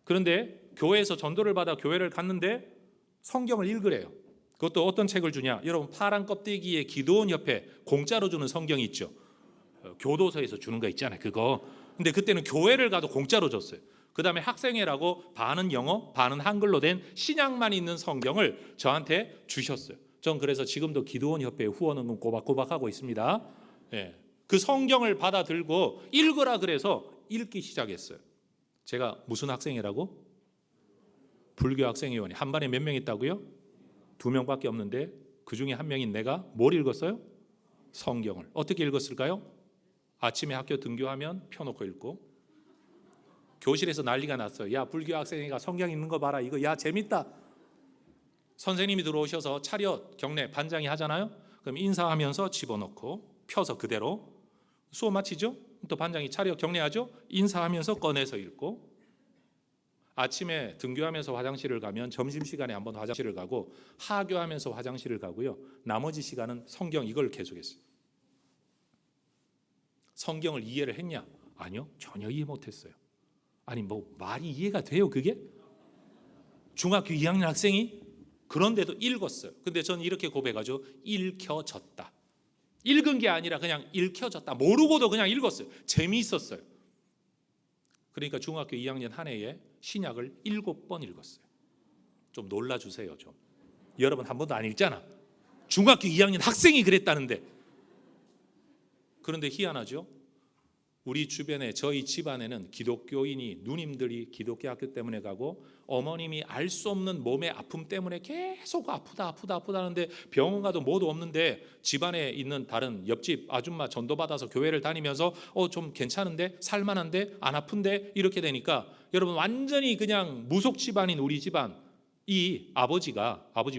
그런데 교회에서 전도를 받아 교회를 갔는데 성경을 읽으래요. 그것도 어떤 책을 주냐? 여러분, 파란 껍데기에 기도원 옆에 공짜로 주는 성경이 있죠. 교도소에서 주는 거 있잖아요. 그거. 근데 그때는 교회를 가도 공짜로 줬어요. 그 다음에 학생회라고 반은 영어, 반은 한글로 된 신약만 있는 성경을 저한테 주셨어요. 전 그래서 지금도 기도원 협회에 후원은 꼬박꼬박 하고 있습니다. 그 성경을 받아 들고 읽으라 그래서 읽기 시작했어요. 제가 무슨 학생회라고? 불교 학생회원이 한 반에 몇 명 있다고요? 2명밖에 없는데 그 중에 한 명인 내가 뭘 읽었어요? 성경을. 어떻게 읽었을까요? 아침에 학교 등교하면 펴놓고 읽고, 교실에서 난리가 났어요. 야, 불교 학생이가 성경 읽는 거 봐라. 이거 야 재밌다. 선생님이 들어오셔서 차렷 경례 반장이 하잖아요. 그럼 인사하면서 집어넣고 펴서 그대로 수업 마치죠. 또 반장이 차렷 경례하죠. 인사하면서 꺼내서 읽고, 아침에 등교하면서 화장실을 가면 점심시간에 한번 화장실을 가고, 하교하면서 화장실을 가고요. 나머지 시간은 성경 이걸 계속했어요. 성경을 이해를 했냐? 아니요, 전혀 이해 못했어요. 아니 뭐 말이 이해가 돼요 그게? 중학교 2학년 학생이? 그런데도 읽었어요. 근데 저는 이렇게 고백하죠. 읽혀졌다. 읽은 게 아니라 그냥 읽혀졌다. 모르고도 그냥 읽었어요. 재미있었어요. 그러니까 중학교 2학년 한 해에 신약을 7번 읽었어요. 좀 놀라주세요 좀. 여러분 한 번도 안 읽잖아. 중학교 2학년 학생이 그랬다는데. 그런데 희한하죠? 우리 주변에 저희 집안에는 기독교인이 누님들이 기독교 학교 때문에 가고 어머님이 알 수 없는 몸의 아픔 때문에 계속 아프다 하는데 병원 가도 뭐도 없는데 집안에 있는 다른 옆집 아줌마 전도받아서 교회를 다니면서 좀 괜찮은데 살만한데 안 아픈데 이렇게 되니까 여러분 완전히 그냥 무속 집안인 우리 집안 이 아버지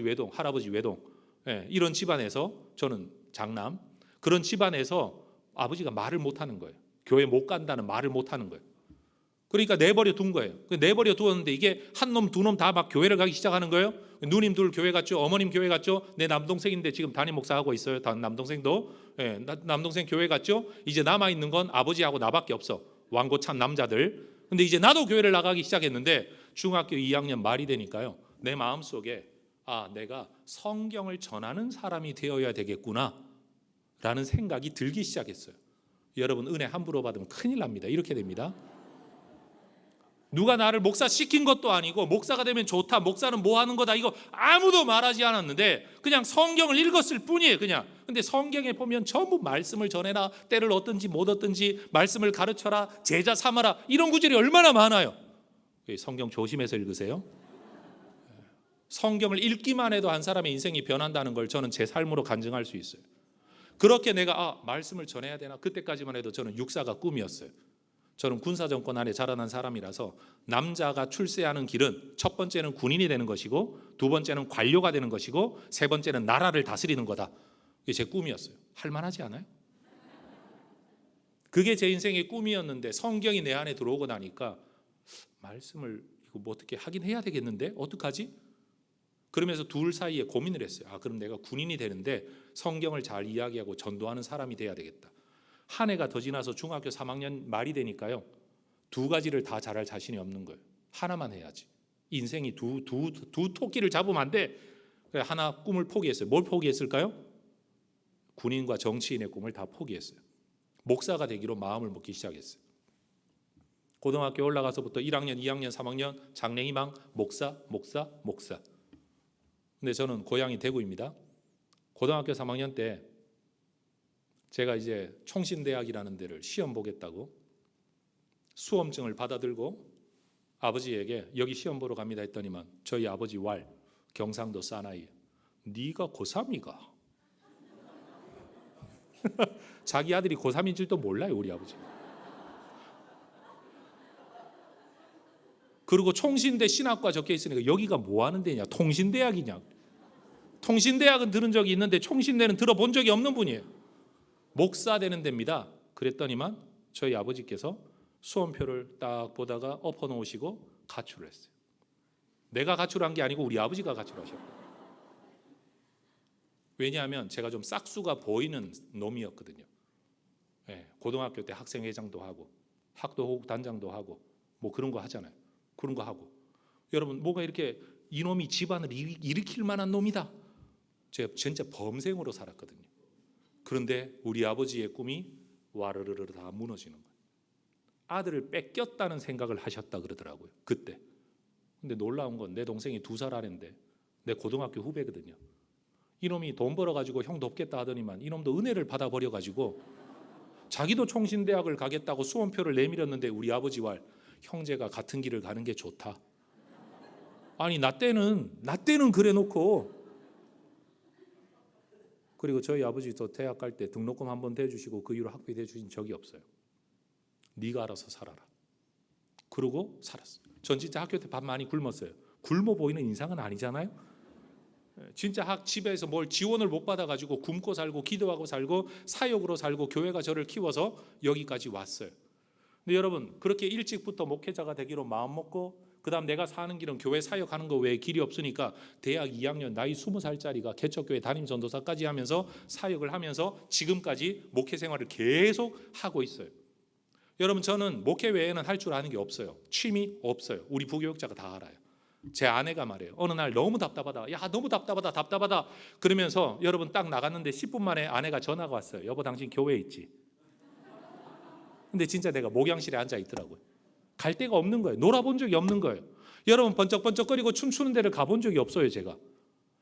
외동 할아버지 외동 이런 집안에서 저는 장남 그런 집안에서 아버지가 말을 못하는 거예요. 교회 못 간다는 말을 못하는 거예요. 그러니까 내버려 둔 거예요. 내버려 두었는데 이게 한 놈 두 놈 다 막 교회를 가기 시작하는 거예요. 누님 둘 교회 갔죠. 어머님 교회 갔죠. 내 남동생인데 지금 담임 목사 하고 있어요. 남동생도 남동생 교회 갔죠. 이제 남아 있는 건 아버지하고 나밖에 없어. 완고찬 남자들. 근데 이제 나도 교회를 나가기 시작했는데 중학교 2학년 말이 되니까요. 내 마음속에 내가 성경을 전하는 사람이 되어야 되겠구나 라는 생각이 들기 시작했어요. 여러분 은혜 함부로 받으면 큰일 납니다. 이렇게 됩니다. 누가 나를 목사 시킨 것도 아니고 목사가 되면 좋다 목사는 뭐 하는 거다 이거 아무도 말하지 않았는데 그냥 성경을 읽었을 뿐이에요. 그냥 근데 성경에 보면 전부 말씀을 전해라 때를 얻든지 못 얻든지 말씀을 가르쳐라 제자 삼아라 이런 구절이 얼마나 많아요. 성경 조심해서 읽으세요. 성경을 읽기만 해도 한 사람의 인생이 변한다는 걸 저는 제 삶으로 간증할 수 있어요. 그렇게 내가 말씀을 전해야 되나 그때까지만 해도 저는 육사가 꿈이었어요. 저는 군사정권 안에 자라난 사람이라서 남자가 출세하는 길은 첫 번째는 군인이 되는 것이고 두 번째는 관료가 되는 것이고 세 번째는 나라를 다스리는 거다. 이게 제 꿈이었어요. 할만하지 않아요? 그게 제 인생의 꿈이었는데 성경이 내 안에 들어오고 나니까 말씀을 이거 뭐 어떻게 하긴 해야 되겠는데 어떡하지? 그러면서 둘 사이에 고민을 했어요. 그럼 내가 군인이 되는데 성경을 잘 이야기하고 전도하는 사람이 돼야 되겠다. 한 해가 더 지나서 중학교 3학년 말이 되니까요. 두 가지를 다 잘할 자신이 없는 거예요. 하나만 해야지. 인생이 두 토끼를 잡으면 안 돼. 그래서 하나 꿈을 포기했어요. 뭘 포기했을까요? 군인과 정치인의 꿈을 다 포기했어요. 목사가 되기로 마음을 먹기 시작했어요. 고등학교 올라가서부터 1학년, 2학년, 3학년 장래희망 목사. 근데 저는 고향이 대구입니다. 고등학교 3학년 때 제가 이제 총신대학이라는 데를 시험 보겠다고 수험증을 받아들고 아버지에게 여기 시험 보러 갑니다 했더니만 저희 아버지 경상도 사나이 네가 고3이가 자기 아들이 고3인 줄도 몰라요 우리 아버지. 그리고 총신대 신학과 적혀 있으니까 여기가 뭐 하는 데냐 통신대학이냐. 통신대학은 들은 적이 있는데 총신대는 들어본 적이 없는 분이에요. 목사 되는 데입니다. 그랬더니만 저희 아버지께서 수험표를 딱 보다가 엎어놓으시고 가출을 했어요. 내가 가출한 게 아니고 우리 아버지가 가출하셨고. 왜냐하면 제가 좀 싹수가 보이는 놈이었거든요. 고등학교 때 학생회장도 하고 학도호국 단장도 하고 뭐 그런 거 하잖아요. 그런 거 하고 여러분 뭐가 이렇게 이놈이 집안을 일으킬 만한 놈이다. 제가 진짜 범생으로 살았거든요. 그런데 우리 아버지의 꿈이 와르르르 다 무너지는 거예요. 아들을 뺏겼다는 생각을 하셨다 그러더라고요. 그때. 근데 놀라운 건 내 동생이 2살 아래인데 내 고등학교 후배거든요. 이놈이 돈 벌어가지고 형 돕겠다 하더니만 이놈도 은혜를 받아버려가지고 자기도 총신대학을 가겠다고 수험표를 내밀었는데 우리 아버지와 형제가 같은 길을 가는 게 좋다. 아니 나 때는 그래 놓고. 그리고 저희 아버지도 대학 갈 때 등록금 한번 대주시고 그 이후로 학비 대주신 적이 없어요. 네가 알아서 살아라. 그러고 살았어요. 전 진짜 학교 때 밥 많이 굶었어요. 굶어 보이는 인상은 아니잖아요. 진짜 집에서 뭘 지원을 못 받아가지고 굶고 살고 기도하고 살고 사역으로 살고 교회가 저를 키워서 여기까지 왔어요. 근데 여러분 그렇게 일찍부터 목회자가 되기로 마음먹고 그 다음 내가 사는 길은 교회 사역하는 거 외에 길이 없으니까 대학 2학년 나이 20살짜리가 개척교회 담임전도사까지 하면서 사역을 하면서 지금까지 목회 생활을 계속 하고 있어요. 여러분 저는 목회 외에는 할 줄 아는 게 없어요. 취미 없어요. 우리 부교육자가 다 알아요. 제 아내가 말해요. 어느 날 너무 답답하다. 야 너무 답답하다. 그러면서 여러분 딱 나갔는데 10분 만에 아내가 전화가 왔어요. 여보 당신 교회에 있지? 근데 진짜 내가 목양실에 앉아 있더라고요. 갈 데가 없는 거예요. 놀아본 적이 없는 거예요. 여러분 번쩍번쩍거리고 춤추는 데를 가본 적이 없어요. 제가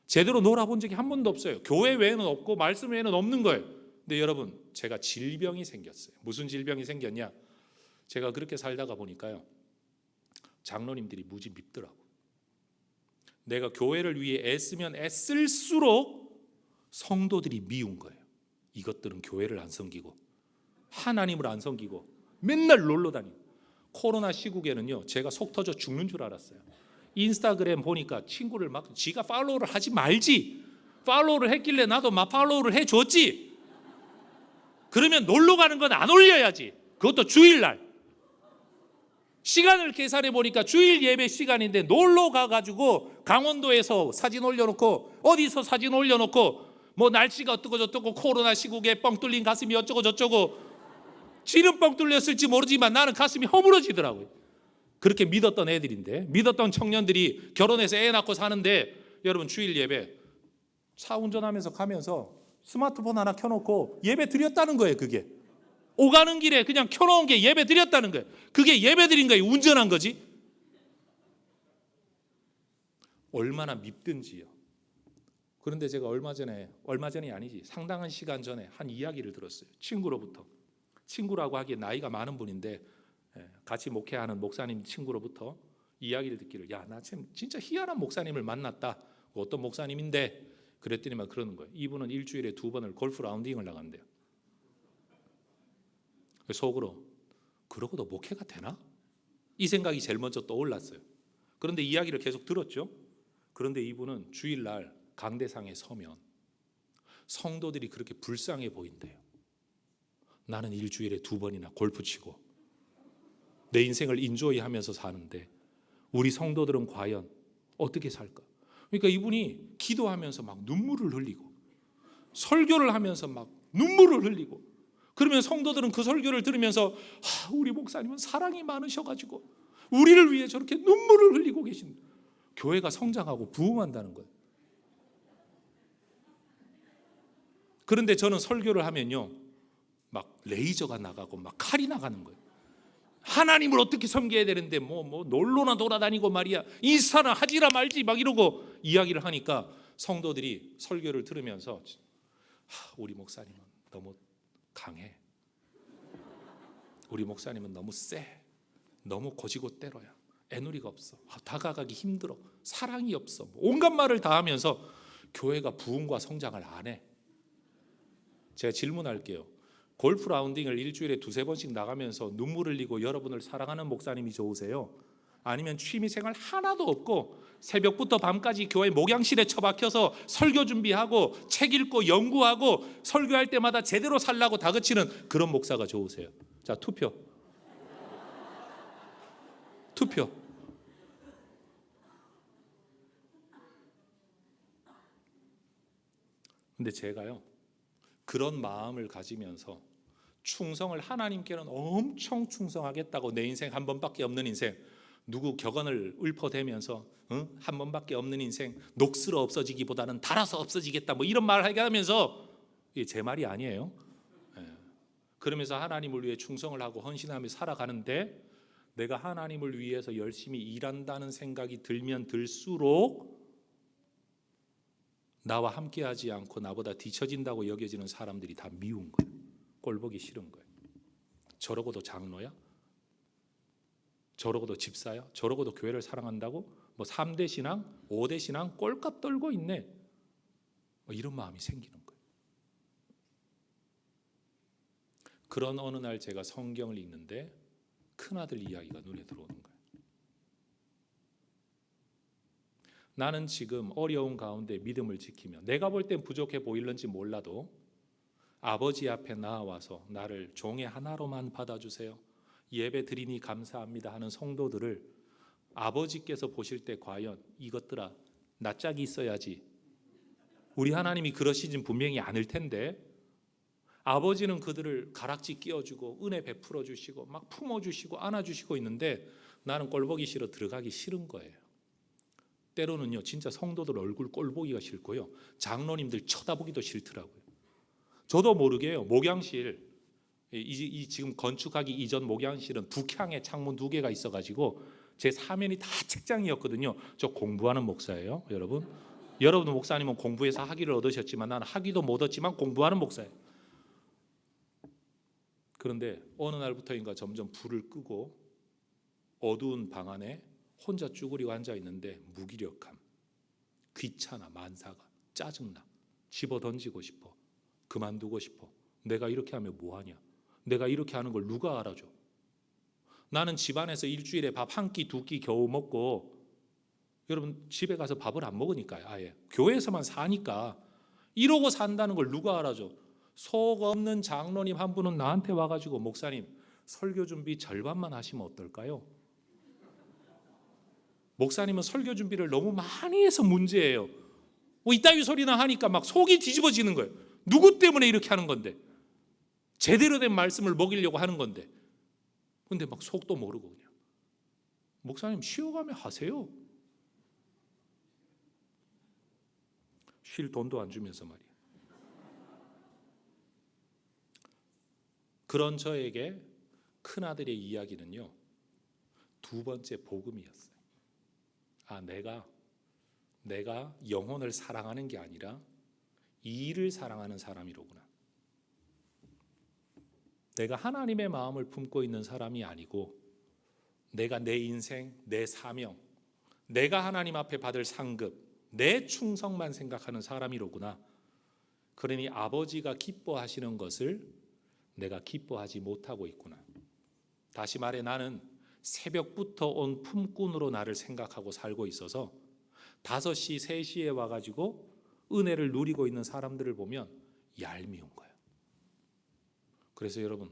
제대로 놀아본 적이 한 번도 없어요. 교회 외에는 없고 말씀 외에는 없는 거예요. 근데 여러분 제가 질병이 생겼어요. 무슨 질병이 생겼냐? 제가 그렇게 살다가 보니까요, 장로님들이 무지 밉더라고. 내가 교회를 위해 애쓰면 애쓸수록 성도들이 미운 거예요. 이것들은 교회를 안 섬기고 하나님을 안 섬기고 맨날 놀러 다니고. 코로나 시국에는요, 제가 속 터져 죽는 줄 알았어요. 인스타그램 보니까 친구를 막 지가 팔로우를 하지 말지, 팔로우를 했길래 나도 막 팔로우를 해줬지. 그러면 놀러 가는 건 안 올려야지. 그것도 주일날. 시간을 계산해 보니까 주일 예배 시간인데 놀러 가가지고 강원도에서 사진 올려놓고 어디서 사진 올려놓고 뭐 날씨가 어떻고 저쩌고 코로나 시국에 뻥 뚫린 가슴이 어쩌고 저쩌고. 지는 뻥 뚫렸을지 모르지만 나는 가슴이 허물어지더라고요. 그렇게 믿었던 애들인데, 믿었던 청년들이 결혼해서 애 낳고 사는데, 여러분 주일 예배 차 운전하면서 가면서 스마트폰 하나 켜놓고 예배 드렸다는 거예요. 그게 오가는 길에 그냥 켜놓은 게 예배 드렸다는 거예요. 그게 예배 드린 거예요. 운전한 거지. 얼마나 밉든지요. 그런데 제가 얼마 전이 아니지, 상당한 시간 전에 한 이야기를 들었어요. 친구로부터. 친구라고 하기에 나이가 많은 분인데 같이 목회하는 목사님 친구로부터 이야기를 듣기를, 야, 나 지금 진짜 희한한 목사님을 만났다. 어떤 목사님인데? 그랬더니만 그러는 거예요. 이분은 일주일에 2번을 골프 라운딩을 나간대요. 속으로, 그러고도 목회가 되나? 이 생각이 제일 먼저 떠올랐어요. 그런데 이야기를 계속 들었죠. 그런데 이분은 주일날 강대상에 서면 성도들이 그렇게 불쌍해 보인대요. 나는 일주일에 2번이나 골프 치고 내 인생을 인조이 하면서 사는데 우리 성도들은 과연 어떻게 살까? 그러니까 이분이 기도하면서 막 눈물을 흘리고 설교를 하면서 막 눈물을 흘리고, 그러면 성도들은 그 설교를 들으면서 우리 목사님은 사랑이 많으셔가지고 우리를 위해 저렇게 눈물을 흘리고 계신다. 교회가 성장하고 부흥한다는 거예요. 그런데 저는 설교를 하면요, 막 레이저가 나가고 막 칼이 나가는 거예요. 하나님을 어떻게 섬겨야 되는데 뭐 놀러나 돌아다니고 말이야, 인스타나 하지라 말지 막 이러고 이야기를 하니까 성도들이 설교를 들으면서 우리 목사님은 너무 강해, 우리 목사님은 너무 세, 너무 고지고대로야, 애누리가 없어, 다가가기 힘들어, 사랑이 없어, 온갖 말을 다 하면서 교회가 부흥과 성장을 안 해. 제가 질문할게요. 골프 라운딩을 일주일에 2-3번씩 나가면서 눈물 흘리고 여러분을 사랑하는 목사님이 좋으세요? 아니면 취미생활 하나도 없고 새벽부터 밤까지 교회 목양실에 처박혀서 설교 준비하고 책 읽고 연구하고 설교할 때마다 제대로 살라고 다그치는 그런 목사가 좋으세요? 자, 투표. 근데 제가요, 그런 마음을 가지면서 충성을 하나님께는 엄청 충성하겠다고, 내 인생 한 번밖에 없는 인생, 누구 격언을 읊어대면서 한 번밖에 없는 인생 녹슬어 없어지기보다는 달아서 없어지겠다 뭐 이런 말을 하게 하면서, 이게 제 말이 아니에요. 그러면서 하나님을 위해 충성을 하고 헌신하며 살아가는데, 내가 하나님을 위해서 열심히 일한다는 생각이 들면 들수록 나와 함께하지 않고 나보다 뒤처진다고 여겨지는 사람들이 다 미운 거예요. 꼴보기 싫은 거예요. 저러고도 장로야? 저러고도 집사야? 저러고도 교회를 사랑한다고? 뭐 3대 신앙, 5대 신앙 꼴값 떨고 있네. 이런 마음이 생기는 거예요. 그런 어느 날 제가 성경을 읽는데 큰아들 이야기가 눈에 들어오는 거예요. 나는 지금 어려운 가운데 믿음을 지키며 내가 볼 땐 부족해 보일는지 몰라도 아버지 앞에 나와서 나를 종의 하나로만 받아주세요, 예배 드리니 감사합니다 하는 성도들을 아버지께서 보실 때 과연 이것들아 낯짝이 있어야지, 우리 하나님이 그러시진 분명히 않을 텐데 아버지는 그들을 가락지 끼워주고 은혜 베풀어 주시고 막 품어주시고 안아주시고 있는데 나는 꼴보기 싫어 들어가기 싫은 거예요. 때로는요 진짜 성도들 얼굴 꼴보기가 싫고요, 장로님들 쳐다보기도 싫더라고요. 저도 모르게요, 목양실 이 지금 건축하기 이전 목양실은 북향에 창문 2개가 있어가지고 제 사면이 다 책장이었거든요. 저 공부하는 목사예요, 여러분. 여러분 목사님은 공부해서 학위를 얻으셨지만 나는 학위도 못 얻지만 공부하는 목사예요. 그런데 어느 날부터인가 점점 불을 끄고 어두운 방 안에 혼자 쭈그리고 앉아 있는데 무기력함, 귀찮아, 만사가, 짜증나, 집어 던지고 싶어, 그만두고 싶어. 내가 이렇게 하면 뭐하냐? 내가 이렇게 하는 걸 누가 알아줘? 나는 집안에서 일주일에 밥 한 끼, 두 끼 겨우 먹고, 여러분 집에 가서 밥을 안 먹으니까요. 아예 교회에서만 사니까 이러고 산다는 걸 누가 알아줘? 속 없는 장로님 한 분은 나한테 와가지고 목사님 설교 준비 절반만 하시면 어떨까요? 목사님은 설교 준비를 너무 많이 해서 문제예요. 뭐 이따위 소리나 하니까 막 속이 뒤집어지는 거예요. 누구 때문에 이렇게 하는 건데, 제대로 된 말씀을 먹이려고 하는 건데, 근데 막 속도 모르고 그냥 목사님 쉬어가며 하세요. 쉴 돈도 안 주면서 말이에요. 그런 저에게 큰아들의 이야기는요, 두 번째 복음이었어요. 아, 내가 영혼을 사랑하는 게 아니라 이 일을 사랑하는 사람이로구나. 내가 하나님의 마음을 품고 있는 사람이 아니고 내가 내 인생, 내 사명, 내가 하나님 앞에 받을 상급, 내 충성만 생각하는 사람이로구나. 그러니 아버지가 기뻐하시는 것을 내가 기뻐하지 못하고 있구나. 다시 말해 나는 새벽부터 온 품꾼으로 나를 생각하고 살고 있어서 5시, 3시에 와가지고 은혜를 누리고 있는 사람들을 보면 얄미운 거예요. 그래서 여러분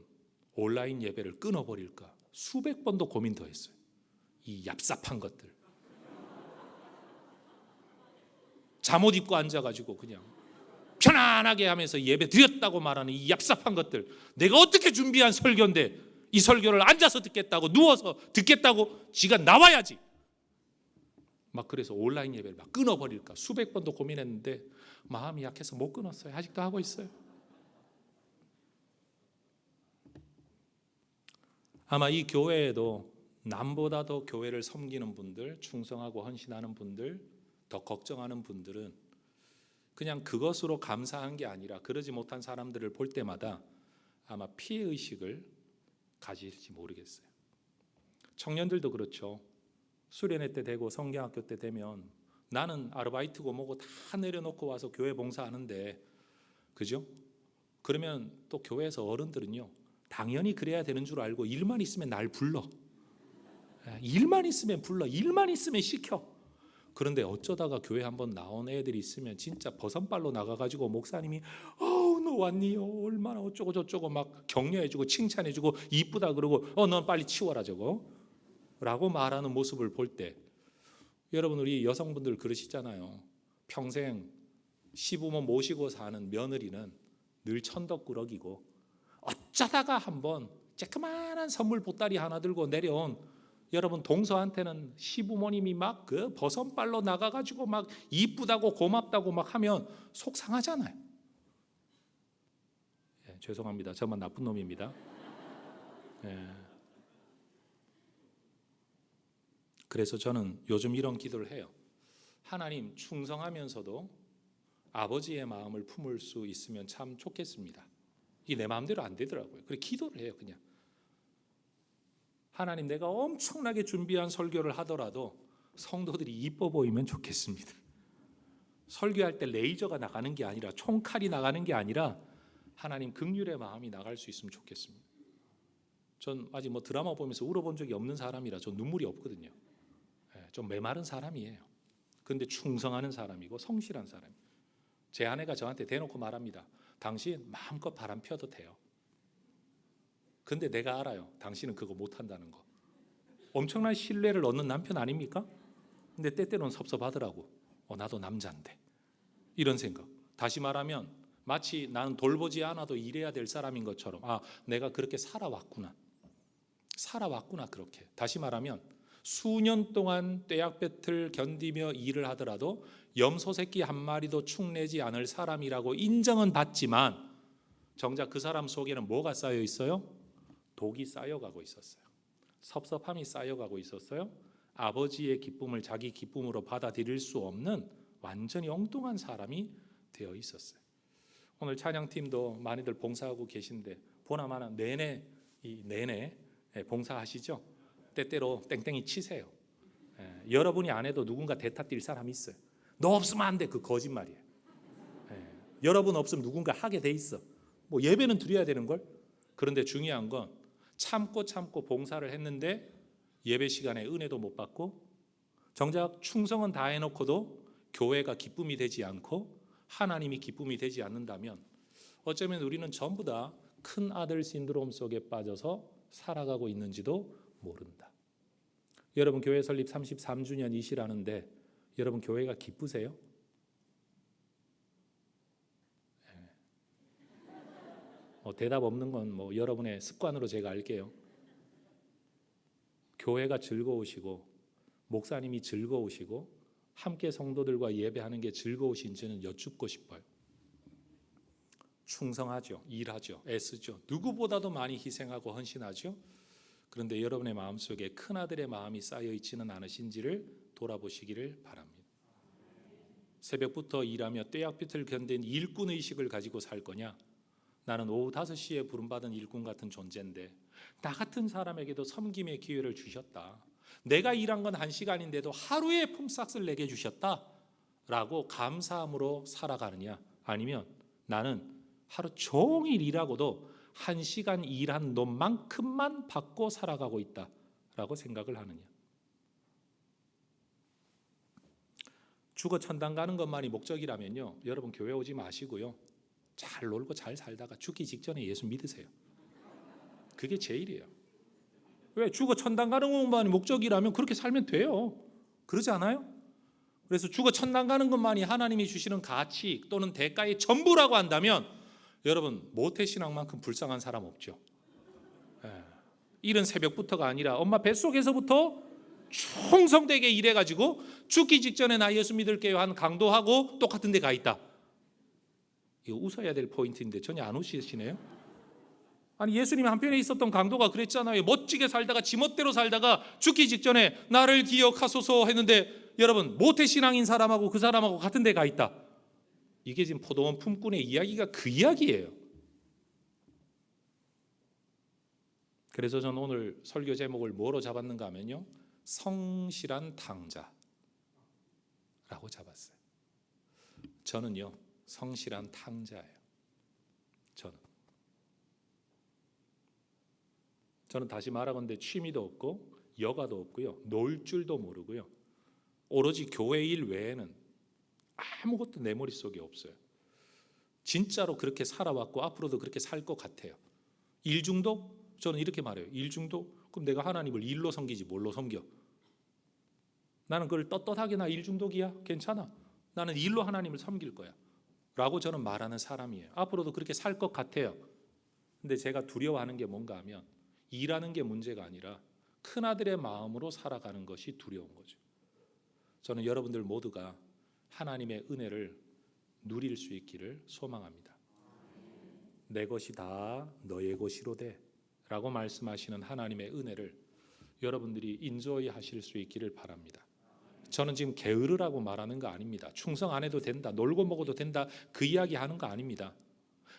온라인 예배를 끊어버릴까 수백 번도 고민 더 했어요. 이 얍삽한 것들. 잠옷 입고 앉아가지고 그냥 편안하게 하면서 예배 드렸다고 말하는 이 얍삽한 것들. 내가 어떻게 준비한 설교인데 이 설교를 앉아서 듣겠다고, 누워서 듣겠다고, 지가 나와야지. 막 그래서 온라인 예배를 막 끊어버릴까 수백 번도 고민했는데 마음이 약해서 못 끊었어요. 아직도 하고 있어요. 아마 이 교회에도 남보다 더 교회를 섬기는 분들, 충성하고 헌신하는 분들, 더 걱정하는 분들은 그냥 그것으로 감사한 게 아니라 그러지 못한 사람들을 볼 때마다 아마 피해의식을 가질지 모르겠어요. 청년들도 그렇죠. 수련회 때 되고 성경학교 때 되면 나는 아르바이트고 뭐고 다 내려놓고 와서 교회 봉사하는데, 그죠? 그러면 또 교회에서 어른들은요, 당연히 그래야 되는 줄 알고 일만 있으면 날 불러. 일만 있으면 불러. 일만 있으면 시켜. 그런데 어쩌다가 교회 한번 나온 애들이 있으면 진짜 버선발로 나가가지고 목사님이 너 왔니요? 얼마나 어쩌고 저쩌고 막 격려해주고 칭찬해주고 이쁘다 그러고 넌 빨리 치워라 저거 라고 말하는 모습을 볼 때, 여러분 우리 여성분들 그러시잖아요. 평생 시부모 모시고 사는 며느리는 늘 천덕꾸러기고 어쩌다가 한번 쬐끄만한 선물 보따리 하나 들고 내려온 여러분 동서한테는 시부모님이 막 그 버선발로 나가가지고 막 이쁘다고 고맙다고 막 하면 속 상하잖아요. 죄송합니다. 저만 나쁜 놈입니다. 그래서 저는 요즘 이런 기도를 해요. 하나님, 충성하면서도 아버지의 마음을 품을 수 있으면 참 좋겠습니다. 이게 내 마음대로 안 되더라고요. 그래서 기도를 해요. 그냥 하나님, 내가 엄청나게 준비한 설교를 하더라도 성도들이 이뻐 보이면 좋겠습니다. 설교할 때 레이저가 나가는 게 아니라, 총칼이 나가는 게 아니라 하나님 긍휼의 마음이 나갈 수 있으면 좋겠습니다. 전 아직 뭐 드라마 보면서 울어본 적이 없는 사람이라 전 눈물이 없거든요. 좀 메마른 사람이에요. 그런데 충성하는 사람이고 성실한 사람. 제 아내가 저한테 대놓고 말합니다. 당신 마음껏 바람 펴도 돼요. 근데 내가 알아요. 당신은 그거 못한다는 거. 엄청난 신뢰를 얻는 남편 아닙니까? 근데 때때로는 섭섭하더라고. 나도 남자인데. 이런 생각. 다시 말하면 마치 나는 돌보지 않아도 일해야 될 사람인 것처럼, 내가 그렇게 살아왔구나. 그렇게. 다시 말하면 수년 동안 떼약볕을 견디며 일을 하더라도 염소 새끼 한 마리도 축내지 않을 사람이라고 인정은 받지만 정작 그 사람 속에는 뭐가 쌓여 있어요? 독이 쌓여가고 있었어요. 섭섭함이 쌓여가고 있었어요. 아버지의 기쁨을 자기 기쁨으로 받아들일 수 없는 완전히 엉뚱한 사람이 되어 있었어요. 오늘 찬양팀도 많이들 봉사하고 계신데 보나마나 내내 봉사하시죠. 때때로 땡땡이 치세요. 여러분이 안 해도 누군가 대타 뛸 사람이 있어요. 너 없으면 안 돼. 그 거짓말이에요. 여러분 없으면 누군가 하게 돼 있어. 뭐 예배는 드려야 되는 걸. 그런데 중요한 건 참고 봉사를 했는데 예배 시간에 은혜도 못 받고 정작 충성은 다 해놓고도 교회가 기쁨이 되지 않고 하나님이 기쁨이 되지 않는다면 어쩌면 우리는 전부 다 큰 아들 신드롬 속에 빠져서 살아가고 있는지도 모른다. 여러분 교회 설립 33주년이시라는데 여러분 교회가 기쁘세요? 대답 없는 건 여러분의 습관으로 제가 알게요. 교회가 즐거우시고 목사님이 즐거우시고 함께 성도들과 예배하는 게 즐거우신지는 여쭙고 싶어요. 충성하죠. 일하죠. 애쓰죠. 누구보다도 많이 희생하고 헌신하죠. 그런데 여러분의 마음속에 큰아들의 마음이 쌓여 있지는 않으신지를 돌아보시기를 바랍니다. 새벽부터 일하며 떼약볕을 견딘 일꾼의식을 가지고 살 거냐? 나는 오후 5시에 부름받은 일꾼 같은 존재인데 나 같은 사람에게도 섬김의 기회를 주셨다. 내가 일한 건 1시간인데도 하루의 품삯을 내게 주셨다 라고 감사함으로 살아가느냐? 아니면 나는 하루 종일 일하고도 1시간 일한 놈만큼만 받고 살아가고 있다 라고 생각을 하느냐? 죽어 천당 가는 것만이 목적이라면요, 여러분 교회 오지 마시고요, 잘 놀고 잘 살다가 죽기 직전에 예수 믿으세요. 그게 제일이에요. 왜? 죽어 천당 가는 것만이 목적이라면 그렇게 살면 돼요. 그러지 않아요? 그래서 죽어 천당 가는 것만이 하나님이 주시는 가치 또는 대가의 전부라고 한다면 여러분 모태신앙만큼 불쌍한 사람 없죠. 이른 새벽부터가 아니라 엄마 뱃속에서부터 충성되게 일해가지고 죽기 직전에 나 예수 믿을게요 한 강도하고 똑같은 데 가 있다. 이거 웃어야 될 포인트인데 전혀 안 웃으시네요. 아니 예수님 한편에 있었던 강도가 그랬잖아요. 멋지게 살다가 지멋대로 살다가 죽기 직전에 나를 기억하소서 했는데 여러분 모태신앙인 사람하고 그 사람하고 같은 데 가 있다. 이게 지금 포도원 품꾼의 이야기가 그 이야기예요. 그래서 저는 오늘 설교 제목을 뭐로 잡았는가 하면요, 성실한 탕자라고 잡았어요. 저는요 성실한 탕자예요. 저는 다시 말하건대 취미도 없고 여가도 없고요, 놀 줄도 모르고요, 오로지 교회 일 외에는 아무것도 내 머릿속에 없어요. 진짜로 그렇게 살아왔고 앞으로도 그렇게 살 것 같아요. 일 중독? 저는 이렇게 말해요. 일 중독? 그럼 내가 하나님을 일로 섬기지 뭘로 섬겨? 나는 그걸 떳떳하게 나 일 중독이야? 괜찮아. 나는 일로 하나님을 섬길 거야 라고 저는 말하는 사람이에요. 앞으로도 그렇게 살 것 같아요. 근데 제가 두려워하는 게 뭔가 하면 일하는 게 문제가 아니라 큰아들의 마음으로 살아가는 것이 두려운 거죠. 저는 여러분들 모두가 하나님의 은혜를 누릴 수 있기를 소망합니다. 내 것이 다 너의 것이로되 라고 말씀하시는 하나님의 은혜를 여러분들이 인조히 하실 수 있기를 바랍니다. 저는 지금 게으르라고 말하는 거 아닙니다. 충성 안 해도 된다, 놀고 먹어도 된다, 그 이야기 하는 거 아닙니다.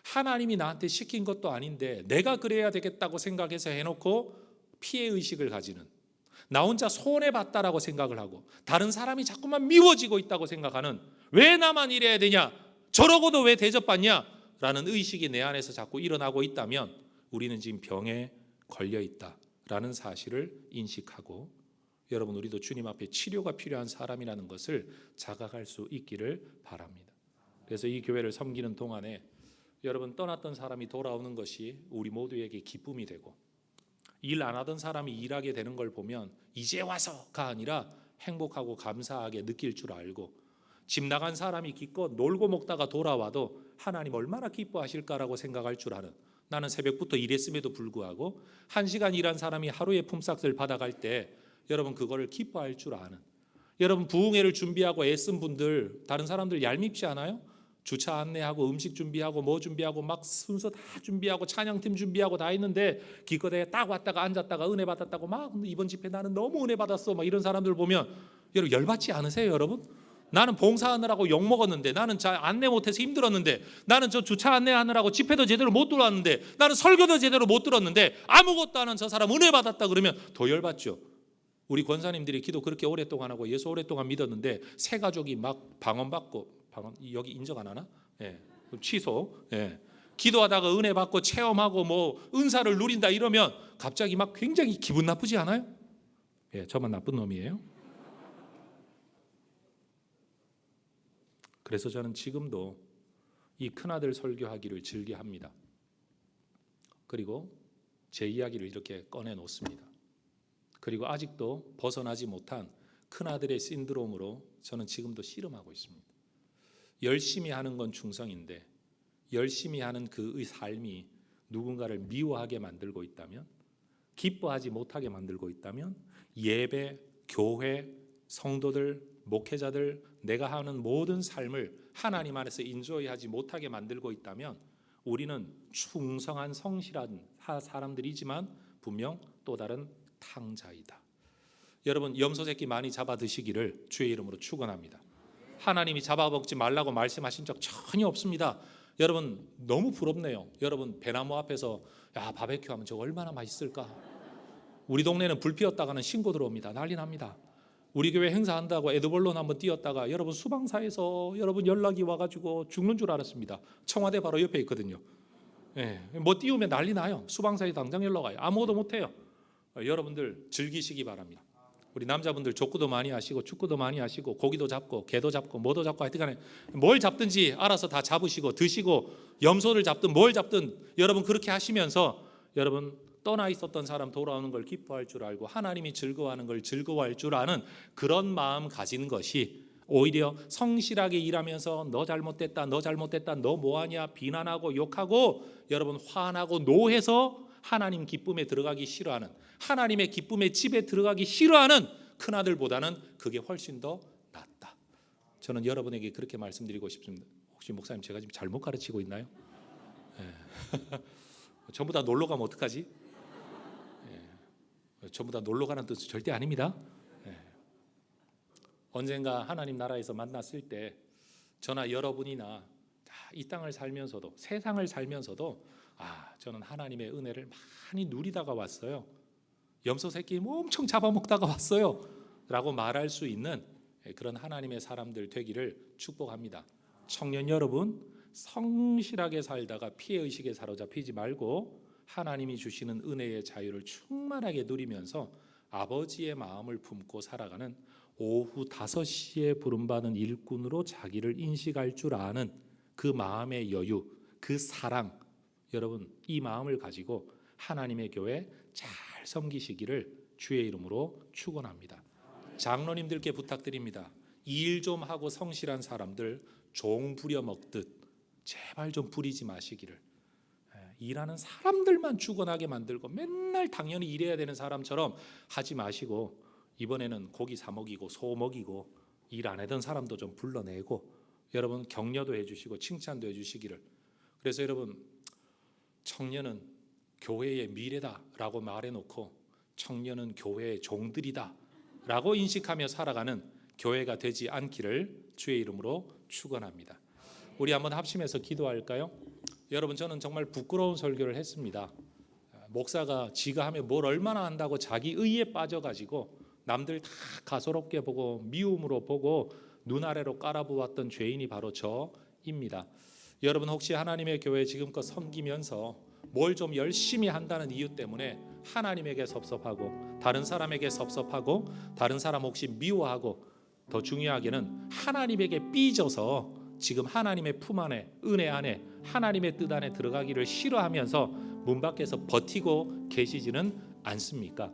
하나님이 나한테 시킨 것도 아닌데 내가 그래야 되겠다고 생각해서 해놓고 피해의식을 가지는, 나 혼자 손해봤다라고 생각을 하고 다른 사람이 자꾸만 미워지고 있다고 생각하는, 왜 나만 이래야 되냐, 저러고도 왜 대접받냐 라는 의식이 내 안에서 자꾸 일어나고 있다면 우리는 지금 병에 걸려 있다라는 사실을 인식하고, 여러분 우리도 주님 앞에 치료가 필요한 사람이라는 것을 자각할 수 있기를 바랍니다. 그래서 이 교회를 섬기는 동안에 여러분 떠났던 사람이 돌아오는 것이 우리 모두에게 기쁨이 되고, 일 안 하던 사람이 일하게 되는 걸 보면 이제 와서가 아니라 행복하고 감사하게 느낄 줄 알고, 집 나간 사람이 기껏 놀고 먹다가 돌아와도 하나님 얼마나 기뻐하실까라고 생각할 줄 아는, 나는 새벽부터 일했음에도 불구하고 1시간 일한 사람이 하루의 품삯을 받아갈 때 여러분 그거를 기뻐할 줄 아는, 여러분 부흥회를 준비하고 애쓴 분들, 다른 사람들 얄밉지 않아요? 주차 안내하고 음식 준비하고 뭐 준비하고 막 순서 다 준비하고 찬양팀 준비하고 다 했는데 기껏해 딱 왔다가 앉았다가 은혜 받았다고 막 이번 집회 나는 너무 은혜 받았어 막 이런 사람들 보면 여러분 열받지 않으세요? 여러분 나는 봉사하느라고 욕먹었는데, 나는 잘 안내 못해서 힘들었는데, 나는 저 주차 안내하느라고 집회도 제대로 못 들어왔는데, 나는 설교도 제대로 못 들었는데 아무것도 안 한 저 사람 은혜 받았다 그러면 더 열받죠. 우리 권사님들이 기도 그렇게 오랫동안 하고 예수 오랫동안 믿었는데 새 가족이 막 방언받고, 여기 인정 안 하나? 예, 취소. 예. 기도하다가 은혜 받고 체험하고 뭐 은사를 누린다 이러면 갑자기 막 굉장히 기분 나쁘지 않아요? 예, 저만 나쁜 놈이에요? 그래서 저는 지금도 이 큰아들 설교하기를 즐겨합니다. 그리고 제 이야기를 이렇게 꺼내 놓습니다. 그리고 아직도 벗어나지 못한 큰아들의 신드롬으로 저는 지금도 씨름하고 있습니다. 열심히 하는 건 충성인데 열심히 하는 그의 삶이 누군가를 미워하게 만들고 있다면, 기뻐하지 못하게 만들고 있다면, 예배, 교회, 성도들, 목회자들, 내가 하는 모든 삶을 하나님 안에서 인조이하지 못하게 만들고 있다면 우리는 충성한 성실한 사람들이지만 분명 또 다른 탕자이다. 여러분, 염소 새끼 많이 잡아 드시기를 주의 이름으로 축원합니다. 하나님이 잡아먹지 말라고 말씀하신 적 전혀 없습니다. 여러분, 너무 부럽네요. 여러분, 배나무 앞에서 야 바베큐 하면 저거 얼마나 맛있을까. 우리 동네는 불 피웠다가는 신고 들어옵니다. 난리 납니다. 우리 교회 행사한다고 에드벌론 한번 띄웠다가 여러분 수방사에서 여러분 연락이 와가지고 죽는 줄 알았습니다. 청와대 바로 옆에 있거든요. 예, 뭐 띄우면 난리 나요. 수방사에 당장 연락 와요. 아무것도 못해요. 여러분들 즐기시기 바랍니다. 우리 남자분들 족구도 많이 하시고 축구도 많이 하시고 고기도 잡고 개도 잡고 뭐도 잡고 하여튼간에 뭘 잡든지 알아서 다 잡으시고 드시고, 염소를 잡든 뭘 잡든 여러분 그렇게 하시면서 여러분 떠나 있었던 사람 돌아오는 걸 기뻐할 줄 알고 하나님이 즐거워하는 걸 즐거워할 줄 아는 그런 마음 가지는 것이 오히려 성실하게 일하면서 너 잘못됐다, 너 잘못됐다, 너 뭐하냐 비난하고 욕하고 여러분 화나고 노해서 하나님 기쁨에 들어가기 싫어하는, 하나님의 기쁨의 집에 들어가기 싫어하는 큰아들보다는 그게 훨씬 더 낫다. 저는 여러분에게 그렇게 말씀드리고 싶습니다. 혹시 목사님 제가 지금 잘못 가르치고 있나요? 네. 전부 다 놀러 가면 어떡하지? 네. 전부 다 놀러 가는 뜻은 절대 아닙니다. 네. 언젠가 하나님 나라에서 만났을 때 저나 여러분이나 이 땅을 살면서도 세상을 살면서도 저는 하나님의 은혜를 많이 누리다가 왔어요. 염소 새끼 엄청 잡아먹다가 왔어요 라고 말할 수 있는 그런 하나님의 사람들 되기를 축복합니다. 청년 여러분, 성실하게 살다가 피해의식에 사로잡히지 말고 하나님이 주시는 은혜의 자유를 충만하게 누리면서 아버지의 마음을 품고 살아가는 오후 5시에 부름받은 일꾼으로 자기를 인식할 줄 아는 그 마음의 여유, 그 사랑, 여러분 이 마음을 가지고 하나님의 교회 잘 섬기시기를 주의 이름으로 축원합니다. 장로님들께 부탁드립니다. 일 좀 하고 성실한 사람들 종 부려먹듯 제발 좀 부리지 마시기를. 일하는 사람들만 죽어나게 만들고 맨날 당연히 일해야 되는 사람처럼 하지 마시고 이번에는 고기 사 먹이고 소 먹이고 일 안 하던 사람도 좀 불러내고 여러분 격려도 해주시고 칭찬도 해주시기를. 그래서 여러분, 청년은 교회의 미래다라고 말해놓고 청년은 교회의 종들이다라고 인식하며 살아가는 교회가 되지 않기를 주의 이름으로 축원합니다. 우리 한번 합심해서 기도할까요? 여러분, 저는 정말 부끄러운 설교를 했습니다. 목사가 지가 하면 뭘 얼마나 한다고 자기 의에 빠져가지고 남들 다 가소롭게 보고 미움으로 보고 눈 아래로 깔아보았던 죄인이 바로 저입니다. 여러분, 혹시 하나님의 교회 지금껏 섬기면서 뭘 좀 열심히 한다는 이유 때문에 하나님에게 섭섭하고 다른 사람에게 섭섭하고 다른 사람 혹시 미워하고 더 중요하게는 하나님에게 삐져서 지금 하나님의 품 안에 은혜 안에 하나님의 뜻 안에 들어가기를 싫어하면서 문 밖에서 버티고 계시지는 않습니까?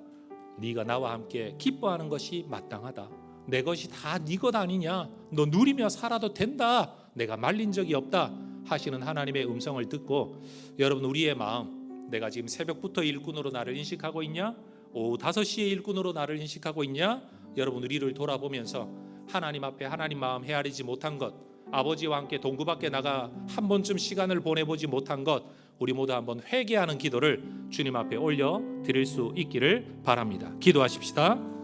네가 나와 함께 기뻐하는 것이 마땅하다. 내 것이 다 네 것 아니냐? 너 누리며 살아도 된다. 내가 말린 적이 없다 하시는 하나님의 음성을 듣고 여러분, 우리의 마음, 내가 지금 새벽부터 일꾼으로 나를 인식하고 있냐? 오후 5시에 일꾼으로 나를 인식하고 있냐? 여러분, 우리를 돌아보면서 하나님 앞에 하나님 마음 헤아리지 못한 것, 아버지와 함께 동구 밖에 나가 한 번쯤 시간을 보내보지 못한 것, 우리 모두 한번 회개하는 기도를 주님 앞에 올려 드릴 수 있기를 바랍니다. 기도하십시다.